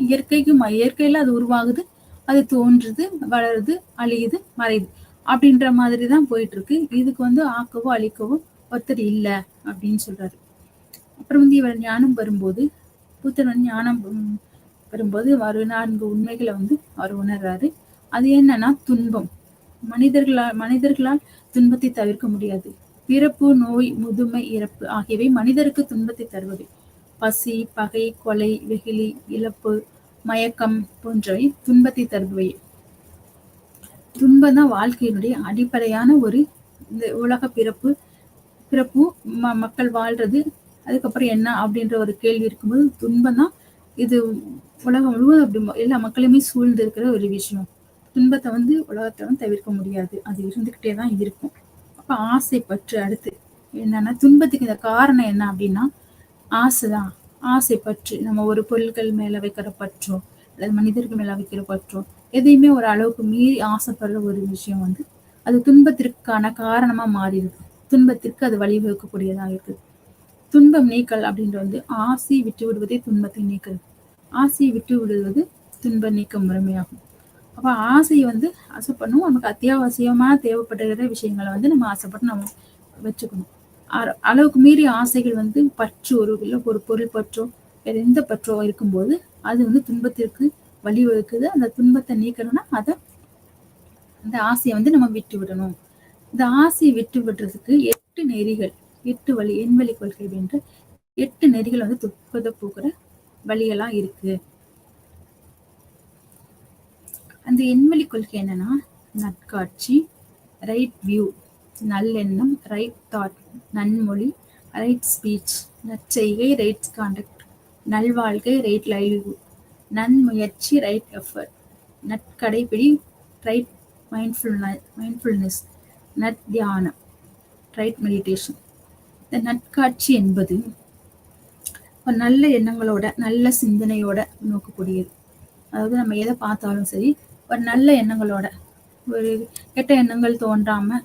இயற்கையில அது உருவாகுது, அது தோன்றுது, வளருது, அழியுது, மறையுது அப்படின்ற மாதிரிதான் போயிட்டு இருக்கு. இதுக்கு வந்து ஆக்கவோ அழிக்கவோ ஒருத்தர் இல்லை அப்படின்னு சொல்றாரு. அப்புறம் வந்து இவர் ஞானம் வரும்போது புத்தர் வந்து ஞானம் வரும்போது 4 உண்மைகளை வந்து அவர் உணர்றாரு. அது என்னன்னா துன்பம். மனிதர்களால் துன்பத்தை தவிர்க்க முடியாது. பிறப்பு, நோய், முதுமை, இறப்பு ஆகியவை மனிதருக்கு துன்பத்தை தருவது. பசி, பகை, கொலை, வெகுளி, இழப்பு, மயக்கம் போன்றவை துன்பத்தை தருபவை. துன்பம் தான் வாழ்க்கையினுடைய அடிப்படையான ஒரு இந்த உலக பிறப்பு மக்கள் வாழ்றது, அதுக்கப்புறம் என்ன அப்படின்ற ஒரு கேள்வி இருக்கும்போது துன்பம் தான் இது உலகம் முழுவதும் அப்படி எல்லா மக்களுமே சூழ்ந்து இருக்கிற ஒரு விஷயம். துன்பத்தை வந்து உலகத்தை வந்து தவிர்க்க முடியாது. அது இருந்துகிட்டே தான் இருக்கும். அப்ப ஆசை பற்று அடுத்து என்னன்னா துன்பத்துக்கு இந்த காரணம் என்ன அப்படின்னா ஆசைதான். ஆசை பற்று நம்ம ஒரு பொருட்கள் மேல வைக்கிற பற்றோ, அல்லது மனிதர்கள் மேல வைக்கிற பற்றோ, எதையுமே ஒரு அளவுக்கு மீறி ஆசைப்படுற ஒரு விஷயம் வந்து அது துன்பத்திற்கான காரணமா மாறிடுது. துன்பத்திற்கு அது வழிவகுக்கக்கூடியதா இருக்கு. துன்பம் நீக்கல் அப்படின்றது வந்து ஆசை விட்டு விடுவதே துன்பத்தை நீக்கல். ஆசையை விட்டு விடுவது துன்ப நீக்க முறைமையாகும். அப்ப ஆசையை வந்து ஆசைப்படணும். நமக்கு அத்தியாவசியமா தேவைப்படுகிற விஷயங்களை வந்து நம்ம ஆசைப்பட்டு நம்ம வச்சுக்கணும். அளவுக்கு மீறி ஆசைகள் வந்து பற்று இல்லை ஒரு பொருள் பற்றோ வேற எந்த பற்றோ இருக்கும்போது அது வந்து துன்பத்திற்கு வழிவகுக்குது. அந்த துன்பத்தை நீக்கணும்னா அந்த ஆசையை வந்து நம்ம விட்டு விடணும். இந்த ஆசையை விட்டு விடுறதுக்கு 8 நெறிகள், 8 வழி, எண்வழி கொள்கை அப்படின்ற 8 நெறிகள் வந்து துன்பத்தை போக்குற வழியெல்லாம் இருக்கு. அந்த எண்வழி கொள்கை என்னன்னா, நற்காட்சி, ரைட் வியூ, நல்லெண்ணம், ரைட் தாட், நன்மொழி, ரைட் ஸ்பீச், நற்செய்கை, ரைட் கான்டக்ட், நல்வாழ்க்கை, ரைட் லைவ்லிஹுட், நன்முயற்சி, ரைட் எஃபர்ட், நற்கடைப்பிடி, ரைட் மைண்ட்ஃபுல்னஸ், நற்தியானம், ரைட் மெடிடேஷன். இந்த நற்காட்சி என்பது ஒரு நல்ல எண்ணங்களோட நல்ல சிந்தனையோட நோக்கக்கூடியது. அதாவது நம்ம எதை பார்த்தாலும் சரி ஒரு நல்ல எண்ணங்களோட, ஒரு கெட்ட எண்ணங்கள் தோன்றாம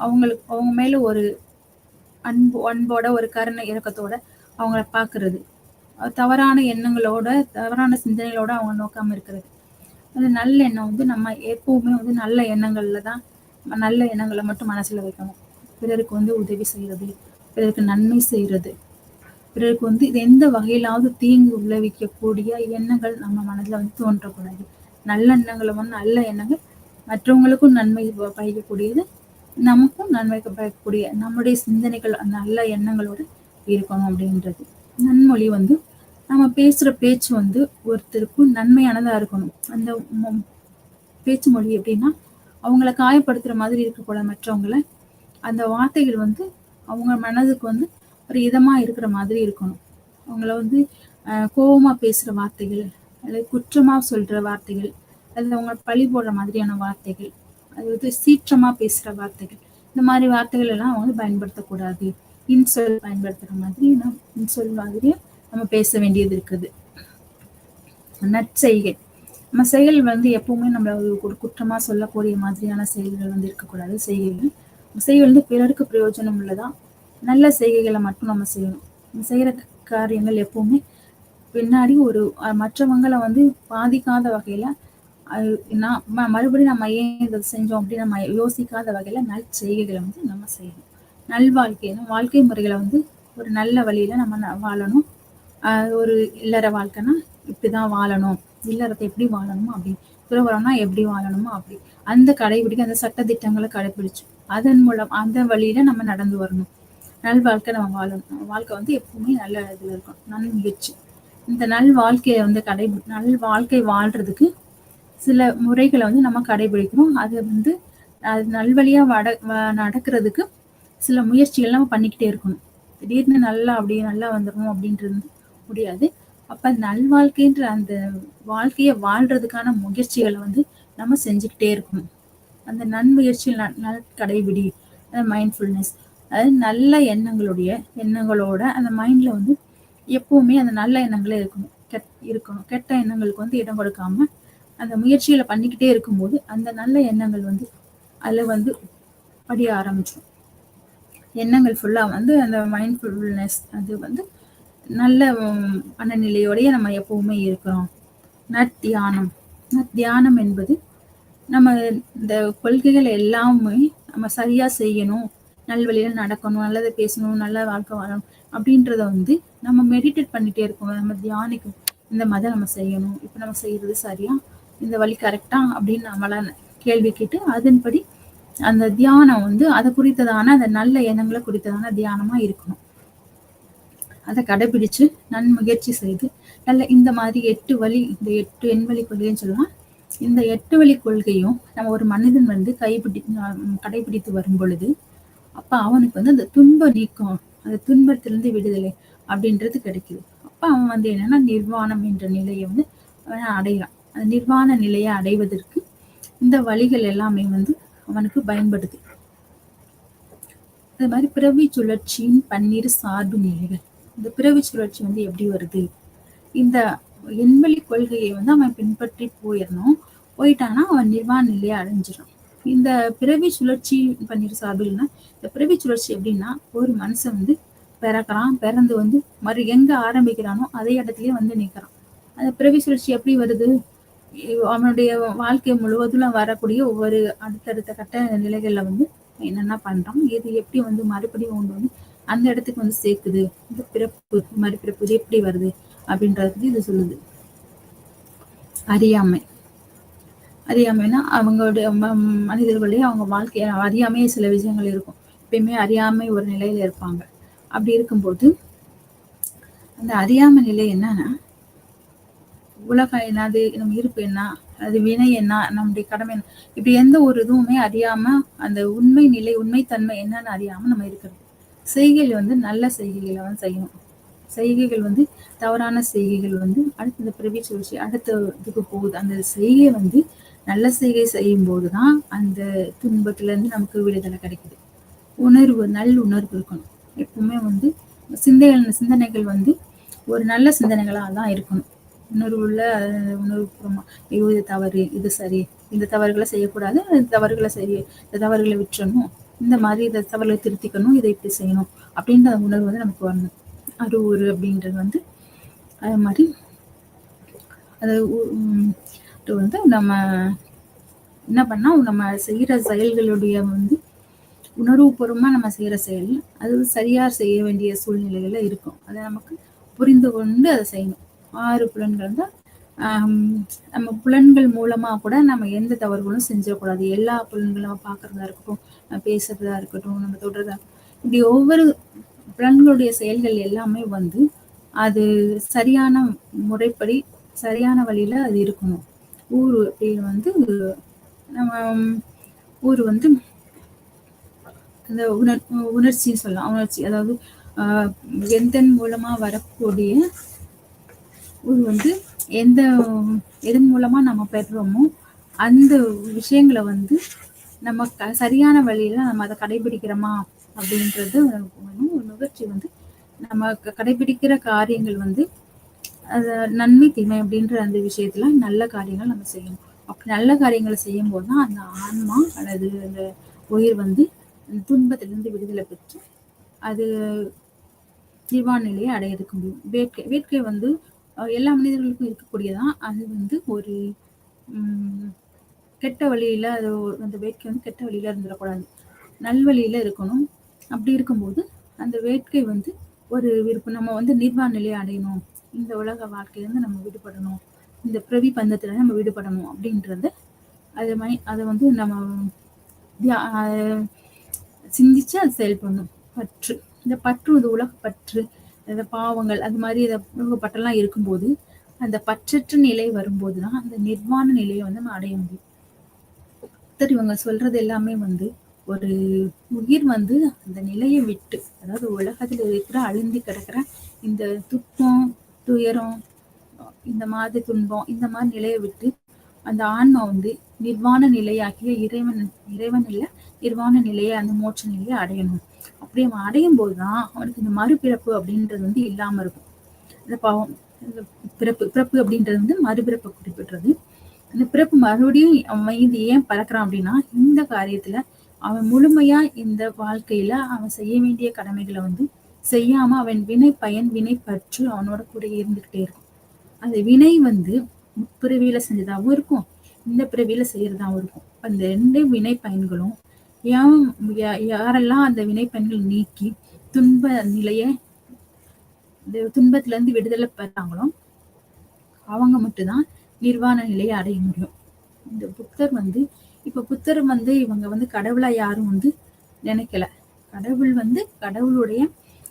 அவங்க மேல ஒரு அன்போட ஒரு கருணை இறக்கத்தோட அவங்கள பார்க்கறது. தவறான எண்ணங்களோட தவறான சிந்தனைகளோட அவங்க நோக்காம இருக்கிறது. அந்த நல்ல எண்ணம் வந்து நம்ம எப்பவுமே வந்து நல்ல எண்ணங்கள்ல தான், நல்ல எண்ணங்களை மட்டும் மனசுல வைக்கணும். பிறருக்கு வந்து உதவி செய்யறது, பிறருக்கு நன்மை செய்யறது, பிறருக்கு வந்து இது எந்த வகையிலாவது தீங்கு விளைவிக்கக்கூடிய எண்ணங்கள் நம்ம மனதில் வந்து தோன்றக்கூடாது. நல்ல எண்ணங்களை வந்து நல்ல எண்ணங்கள் மற்றவங்களுக்கும் நன்மை பயக்கக்கூடியது, நமக்கும் நன்மை பயக்கக்கூடிய நம்முடைய சிந்தனைகள் நல்ல எண்ணங்களோடு இருக்கணும் அப்படின்றது. நன்மொழி வந்து நம்ம பேசுற பேச்சு வந்து ஒருத்தருக்கும் நன்மையானதா இருக்கணும். அந்த பேச்சு மொழி எப்படின்னா அவங்கள காயப்படுத்துற மாதிரி இருக்கக்கூடாது. மற்றவங்கள அந்த வார்த்தைகள் வந்து அவங்க மனதுக்கு வந்து ஒரு இதமா இருக்கிற மாதிரி இருக்கணும். அவங்கள வந்து கோபமா பேசுற வார்த்தைகள், அல்லது குற்றமா சொல்ற வார்த்தைகள், அல்லது அவங்க பழி போடுற மாதிரியான வார்த்தைகள், அது வந்து சீற்றமா பேசுற வார்த்தைகள், இந்த மாதிரி வார்த்தைகள் எல்லாம் வந்து பயன்படுத்தக்கூடாது. இன்சொல் பயன்படுத்துற மாதிரி இன்சொல் மாதிரியே நம்ம பேச வேண்டியது இருக்குது. நற்செய்கை, நம்ம செயல் வந்து எப்பவுமே நம்மள ஒரு குற்றமா சொல்லக்கூடிய மாதிரியான செயல்கள் வந்து இருக்கக்கூடாது. செய்கைகள் வந்து பிறருக்கு பிரயோஜனம் உள்ளதா நல்ல செய்கைகளை மட்டும் நம்ம செய்யணும். நம்ம செய்யற காரியங்கள் எப்பவுமே பின்னாடி ஒரு மற்றவங்களை வந்து பாதிக்காத வகையில மறுபடியும் நம்ம ஏன் இதை செஞ்சோம் அப்படின்னு நம்ம யோசிக்காத வகையில நற்செய்கைகளை வந்து நம்ம செய்யணும். நல்வாழ்க்கை, வாழ்க்கை முறைகளை வந்து ஒரு நல்ல வழியில நம்ம வாழணும். ஒரு இல்லற வாழ்க்கைன்னா இப்படிதான் வாழணும், இல்லறத்தை எப்படி வாழணுமோ அப்படி, துறவரம்னா எப்படி வாழணுமோ அப்படி, அந்த கடைபிடிக்க அந்த சட்ட திட்டங்களை கடைபிடிச்சு அதன் மூலம் அந்த வழியில நம்ம நடந்து வரணும். நல்வாழ்க்கை நம்ம வாழணும். வாழ்க்கை வந்து எப்பவுமே நல்ல இதுல இருக்கும். நல்முயற்சி, இந்த நல்வாழ்க்கையை வந்து நல்வாழ்க்கை வாழ்றதுக்கு சில முறைகளை வந்து நம்ம கடைபிடிக்கணும். அது வந்து அது நல்வழியா நடக்கிறதுக்கு சில முயற்சிகள் நம்ம பண்ணிக்கிட்டே இருக்கணும். திடீர்னு நல்லா வந்துடணும் அப்படின்றது முடியாது. அப்ப நல்வாழ்க்கைன்ற அந்த வாழ்க்கையை வாழ்றதுக்கான முயற்சிகளை வந்து நம்ம செஞ்சுக்கிட்டே இருக்கணும். அந்த நன்முயற்சியில் கடைபிடி, மைண்ட்ஃபுல்னஸ், அதாவது நல்ல எண்ணங்களோட அந்த மைண்ட்ல வந்து எப்பவுமே அந்த நல்ல எண்ணங்களே இருக்கணும். கெட்ட எண்ணங்களுக்கு வந்து இடம் கொடுக்காம அந்த முயற்சிகளை பண்ணிக்கிட்டே இருக்கும்போது அந்த நல்ல எண்ணங்கள் வந்து அதுல வந்து படிய ஆரம்பிச்சிடும். எண்ணங்கள் ஃபுல்லா வந்து அந்த மைண்ட்ஃபுல்னஸ், அது வந்து நல்ல மனநிலையோடய நம்ம எப்பவுமே இருக்கிறோம். நற்தியானம் என்பது நம்ம இந்த கொள்கைகள் எல்லாமே நம்ம சரியா செய்யணும், நல்வழியில நடக்கணும், நல்லதை பேசணும், நல்ல வாழ்க்கை வாழணும் அப்படின்றத வந்து நம்ம மெடிடேட் பண்ணிட்டே இருக்கணும். நம்ம தியானிக்கணும். இந்த மாதிரி நம்ம செய்யணும், இப்ப நம்ம செய்யறது சரியா, இந்த வழி கரெக்டா அப்படின்னு நம்மள கேள்வி கேட்டு அதன்படி அந்த தியானம் வந்து அதை குறித்ததான அந்த நல்ல எண்ணங்களை குறித்ததான தியானமா இருக்கணும். அதை கடைபிடிச்சு நன்முயற்சி செய்து நல்ல இந்த மாதிரி 8 வழி, இந்த 8 எண்வழி கொள்கைன்னு சொல்லலாம். இந்த 8 வழி கொள்கையும் நம்ம ஒரு மனிதன் வந்து கடைபிடித்து வரும் பொழுது அப்ப அவனுக்கு வந்து அந்த துன்ப நீக்கம், அந்த துன்பத்திலிருந்து விடுதலை அப்படின்றது கிடைக்குது. அப்ப அவன் வந்து என்னன்னா நிர்வாணம் என்ற நிலையை வந்து அவன் அடையலாம். அந்த நிர்வாண நிலையை அடைவதற்கு இந்த வழிகள் எல்லாமே வந்து அவனுக்கு பயன்படுது. அது மாதிரி பிறவி சுழற்சியின் 12 சார்பு நிலைகள். இந்த பிறவி சுழற்சி வந்து எப்படி வருது? இந்த எண்வெளி கொள்கையை வந்து அவன் பின்பற்றி போயிடணும். போயிட்டான்னா அவன் நிர்வாண நிலையை அடைஞ்சிடும். இந்த பிறவி சுழற்சி பன்னீர் சார்பில்னா, இந்த பிறவி சுழற்சி எப்படின்னா, ஒரு மனுஷன் வந்து பிறக்கிறான், பிறந்து வந்து எங்க ஆரம்பிக்கிறானோ அதே இடத்துலயே வந்து நிற்கிறான். அந்த பிறவி சுழற்சி எப்படி வருது? அவனுடைய வாழ்க்கை முழுவதும் வரக்கூடிய ஒவ்வொரு அடுத்தடுத்த கட்ட நிலைகள்ல வந்து என்னென்ன பண்றான், இது எப்படி வந்து மறுபடியும் கொண்டு வந்து அந்த இடத்துக்கு வந்து சேர்க்குது, இந்த பிறப்பு மறுபிறப்பு இது எப்படி வருது அப்படின்றது இது சொல்லுது. அறியாமை. அறியாமைன்னா அவங்களுடைய மனிதர்களுடைய அவங்க வாழ்க்கைய அறியாமையே சில விஷயங்கள் இருக்கும். எப்பயுமே அறியாமை ஒரு நிலையில இருப்பாங்க. அப்படி இருக்கும்போது அந்த அறியாமை நிலை என்னன்னா, உலகம் என்னது, நம்ம இருப்பு என்ன, அது வினை என்ன, நம்முடைய கடமை என்ன, இப்படி எந்த ஒரு இதுவுமே அறியாம அந்த உண்மை நிலை உண்மைத்தன்மை என்னன்னு அறியாம நம்ம இருக்கிறது. செய்கைகள் வந்து நல்ல செய்கைகளை வந்து செய்யணும். செய்கைகள் வந்து தவறான செய்கைகள் வந்து அடுத்த இந்த பிறவி சுழற்சி அடுத்த இதுக்கு போகுது. அந்த செய்கை வந்து நல்ல செய்கை செய்யும் போதுதான் அந்த துன்பத்துல இருந்து நமக்கு விடுதலை கிடைக்குது. உணர்வு உணர்வு இருக்கணும். எப்பவுமே வந்து சிந்தனைகள் வந்து ஒரு நல்ல சிந்தனைகளா தான் இருக்கணும். உணர்வுபூர்வமா ஐயோ இது தவறு, இது சரி, இந்த தவறுகளை செய்யக்கூடாது, இந்த தவறுகளை இந்த தவறுகளை விட்டுறணும், இந்த மாதிரி இந்த தவறுகளை திருத்திக்கணும், இதை இப்படி செய்யணும் அப்படின்ற உணர்வு வந்து நமக்கு வரணும். அறிவுறு அப்படின்றது வந்து அது மாதிரி அது வந்து நம்ம என்ன பண்ணா நம்ம செய்யற செயல்களுடைய வந்து உணர்வுபூர்வமா நம்ம செய்யற செயல் அது சரியா செய்ய வேண்டிய சூழ்நிலைகள்ல இருக்கும். அதை நமக்கு புரிந்து கொண்டு அதை செய்யணும். 6 புலன்கள் தான் நம்ம புலன்கள் மூலமா கூட நம்ம எந்த தவறுகளும் செஞ்சிடக்கூடாது. எல்லா புலன்களும் நம்ம பார்க்கறதா இருக்கட்டும், பேசுறதா இருக்கட்டும், நம்ம தொடுறதா இப்படி ஒவ்வொரு புலன்களுடைய செயல்கள் எல்லாமே வந்து அது சரியான முறைப்படி சரியான வழியில அது இருக்கணும். ஊர் அப்படின்னு வந்து நம்ம ஊர் வந்து அந்த உணர்ச்சின்னு சொல்லலாம். உணர்ச்சி அதாவது எந்தன் மூலமா வரக்கூடிய ஒரு வந்து எதன் மூலமா நம்ம பெறுறோமோ அந்த விஷயங்களை வந்து நம்ம சரியான வழியில நம்ம அதை கடைபிடிக்கிறோமா அப்படின்றது நுகர்ச்சி வந்து நம்ம கடைபிடிக்கிற காரியங்கள் வந்து அது நன்மை தீமை அப்படின்ற அந்த விஷயத்துல நல்ல காரியங்கள் நம்ம செய்யணும். அப்படி நல்ல காரியங்களை செய்யும் போதுதான் அந்த ஆன்மா அல்லது அந்த உயிர் வந்து துன்பத்திலிருந்து விடுதலை பெற்று அது நிர்வாண நிலையை அடையறதுக்கு முடியும். வேட்கை வந்து எல்லா மனிதர்களுக்கும் இருக்கக்கூடியதான். அது வந்து ஒரு கெட்ட வழியில அது அந்த வேட்கை வந்து கெட்ட வழியில இருந்துடக்கூடாது, நல்வழியில இருக்கணும். அப்படி இருக்கும்போது அந்த வேட்கை வந்து ஒரு விருப்பம், நம்ம வந்து நிர்வாண நிலையை அடையணும், இந்த உலக வாழ்க்கையிலேருந்து நம்ம விடுபடணும், இந்த பிறவி பந்தத்துல நம்ம விடுபடணும் அப்படின்றது அதை வந்து நம்ம சிந்திச்சு அது செயல்படணும். பற்று, இந்த பற்று இது உலக பற்று, இந்த பாவங்கள் அது மாதிரி உலக பற்றெல்லாம் இருக்கும்போது அந்த பற்றற்ற நிலை வரும்போதுதான் அந்த நிர்வாண நிலையை வந்து நம்ம அடைய முடியும். இவங்க சொல்றது எல்லாமே வந்து ஒரு உயிர் வந்து அந்த நிலையை விட்டு, அதாவது உலகத்துல இருக்கிற அழுந்தி கிடக்கிற இந்த துக்கம் துயரம் இந்த மாதிரி துன்பம் இந்த மாதிரி நிலையை விட்டு அந்த ஆன்மா வந்து நிர்வாண நிலையாகிய இறைவன் இல்ல நிர்வாண நிலையை அந்த மோட்ச நிலையை அடையணும். அப்படி அவன் அடையும் போதுதான் அவனுக்கு இந்த மறுபிறப்பு அப்படின்றது வந்து இல்லாம இருக்கும். இந்த பாவம் பிறப்பு அப்படின்றது வந்து மறுபிறப்பை குறிப்பிடுறது. அந்த பிறப்பு மறுபடியும் அவன் இது ஏன் பறக்கிறான் அப்படின்னா, இந்த காரியத்துல அவன் முழுமையா இந்த வாழ்க்கையில அவன் செய்ய வேண்டிய கடமைகளை வந்து செய்யாம அவன் வினை பயன் வினை பற்று அவனோட கூட இருந்துகிட்டே இருக்கும். அந்த வினை வந்து முற்பிறவியில செஞ்சதாகவும் இருக்கும், இந்த பிறவியில செய்யறதாகவும் இருக்கும். அந்த 2 வினை பயன்களும் யாரெல்லாம் அந்த வினை பயன்கள் நீக்கி துன்ப நிலைய துன்பத்துல இருந்து விடுதலை பெறாங்களோ அவங்க மட்டும்தான் நிர்வாண நிலையை அடைய முடியும். இந்த புத்தர் வந்து இப்ப புத்தர் வந்து இவங்க வந்து கடவுளா யாரும் வந்து நினைக்கல. கடவுள் வந்து கடவுளுடைய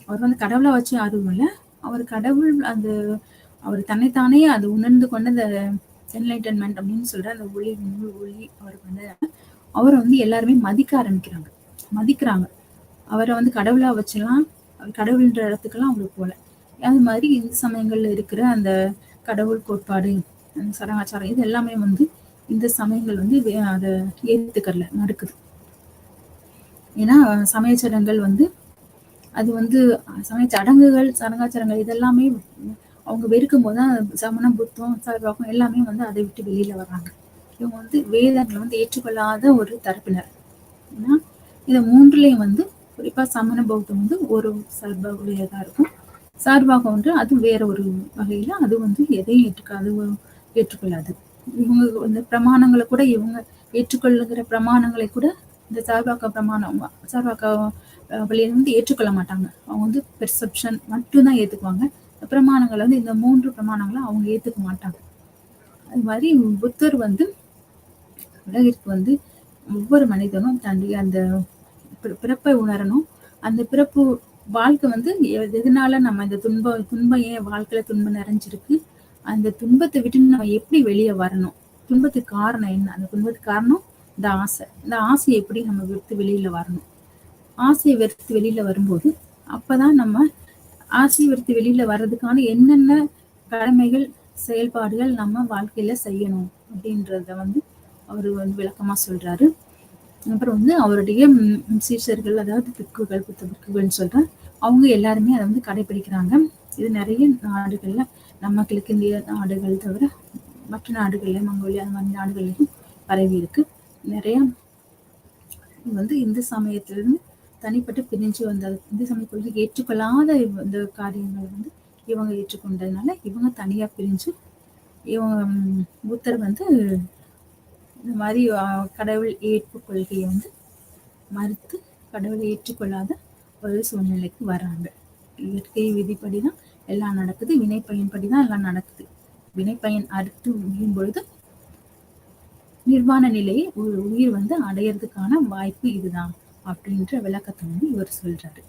அவர் வந்து கடவுளை வச்சு யாரும் இல்லை. அவர் கடவுள் அந்த அவர் தன்னைத்தானே அது உணர்ந்து கொண்ட அந்த என்லைட்டன்மெண்ட் அப்படின்னு சொல்ற அந்த ஒளி அவருக்கு வந்து அவரை வந்து எல்லாருமே மதிக்கிறாங்க. அவரை வந்து கடவுளா வச்சுலாம் கடவுள்ன்ற இடத்துக்கெல்லாம் அவங்களுக்கு போல. அது மாதிரி இந்து சமயங்கள்ல இருக்கிற அந்த கடவுள் கோட்பாடு அந்த சடங்காச்சாரம் இது எல்லாமே வந்து இந்த சமயங்கள் வந்து அதை ஏத்துக்கறல, மறுக்குது. ஏன்னா சமயச்சடங்கள் வந்து அது வந்து சமய சடங்குகள் சடங்காச்சாரங்கள் இதெல்லாமே அவங்க வெறுக்கும் போதுதான் சமணம், புத்தம், சார்வாகம் எல்லாமே வந்து அதை விட்டு வெளியில வர்றாங்க. இவங்க வந்து வேதங்களை வந்து ஏற்றுக்கொள்ளாத ஒரு தரப்பினர். ஏன்னா இந்த மூன்றுலயும் வந்து குறிப்பா சமண பௌத்தம் வந்து ஒரு சார்புடையதா இருக்கும். சார்பாக ஒன்று அது வேற ஒரு வகையில அது வந்து எதையும் அது ஏற்றுக்கொள்ளாது. இவங்க இந்த பிரமாணங்களை கூட இவங்க ஏற்றுக்கொள்ளுகிற பிரமாணங்களை கூட இந்த சார்பாக்க பிரமாணம் சார்பாக்க வழியில வந்து ஏற்றுக்கொள்ள மாட்டாங்க. அவங்க வந்து பெர்செப்ஷன் மட்டும்தான் ஏத்துக்குவாங்க. பிரமாணங்களை வந்து இந்த 3 பிரமாணங்களை அவங்க ஏத்துக்க மாட்டாங்க. அது மாதிரி புத்தர் வந்து உலகிற்கு வந்து ஒவ்வொரு மனிதனும் தன்னுடைய அந்த பிறப்பை உணரணும். அந்த பிறப்பு வாழ்க்கை வந்து எதனால நம்ம இந்த துன்பம் ஏன் வாழ்க்கையில துன்பம் நிறைஞ்சிருக்கு, அந்த துன்பத்தை விட்டு நம்ம எப்படி வெளியே வரணும், துன்பத்துக்கு காரணம் என்ன, அந்த துன்பத்துக்கு காரணம் இந்த ஆசை. இந்த ஆசையை எப்படி நம்ம வெறுத்து வெளியில வரணும். ஆசையை வெறுத்து வெளியில வரும்போது அப்பதான் நம்ம ஆசையை வெறுத்து வெளியில வர்றதுக்கான என்னென்ன கடமைகள் செயல்பாடுகள் நம்ம வாழ்க்கையில செய்யணும் அப்படின்றத வந்து அவரு வந்து விளக்கமா சொல்றாரு. அப்புறம் வந்து அவருடைய சீஷர்கள், அதாவது பிக்குகள், புத்த பிக்குகள்னு சொல்றேன், அவங்க எல்லாருமே அதை வந்து கடைபிடிக்கிறாங்க. இது நிறைய நாடுகள்ல, நம்ம கிழக்கிந்திய நாடுகள் தவிர மற்ற நாடுகள்ல, மங்கோலியா அந்த மாதிரி நாடுகள்லையும் பரவி இருக்கு. நிறைய வந்து இந்து சமயத்திலிருந்து தனிப்பட்டு பிரிஞ்சு வந்த இந்து சமய கொள்கை ஏற்றுக்கொள்ளாத இந்த காரியங்களை வந்து இவங்க ஏற்றுக்கொண்டதுனால இவங்க தனியா பிரிஞ்சு இவங்க புத்தர் வந்து இந்த மாதிரி கடவுள் ஏற்பு கொள்கையை வந்து மறுத்து கடவுளை ஏற்றுக்கொள்ளாத ஒரு சூழ்நிலைக்கு வராங்க. இயற்கை விதிப்படிதான் எல்லாம் நடக்குது, வினை பயன்படிதான் எல்லாம் நடக்குது. வினை பயன் அறுத்து முடியும் பொழுது நிர்வாண நிலையை ஒரு உயிர் வந்து அடையிறதுக்கான வாய்ப்பு இதுதான் அப்படின்ற விளக்கத்தை வந்து இவர் சொல்றாரு.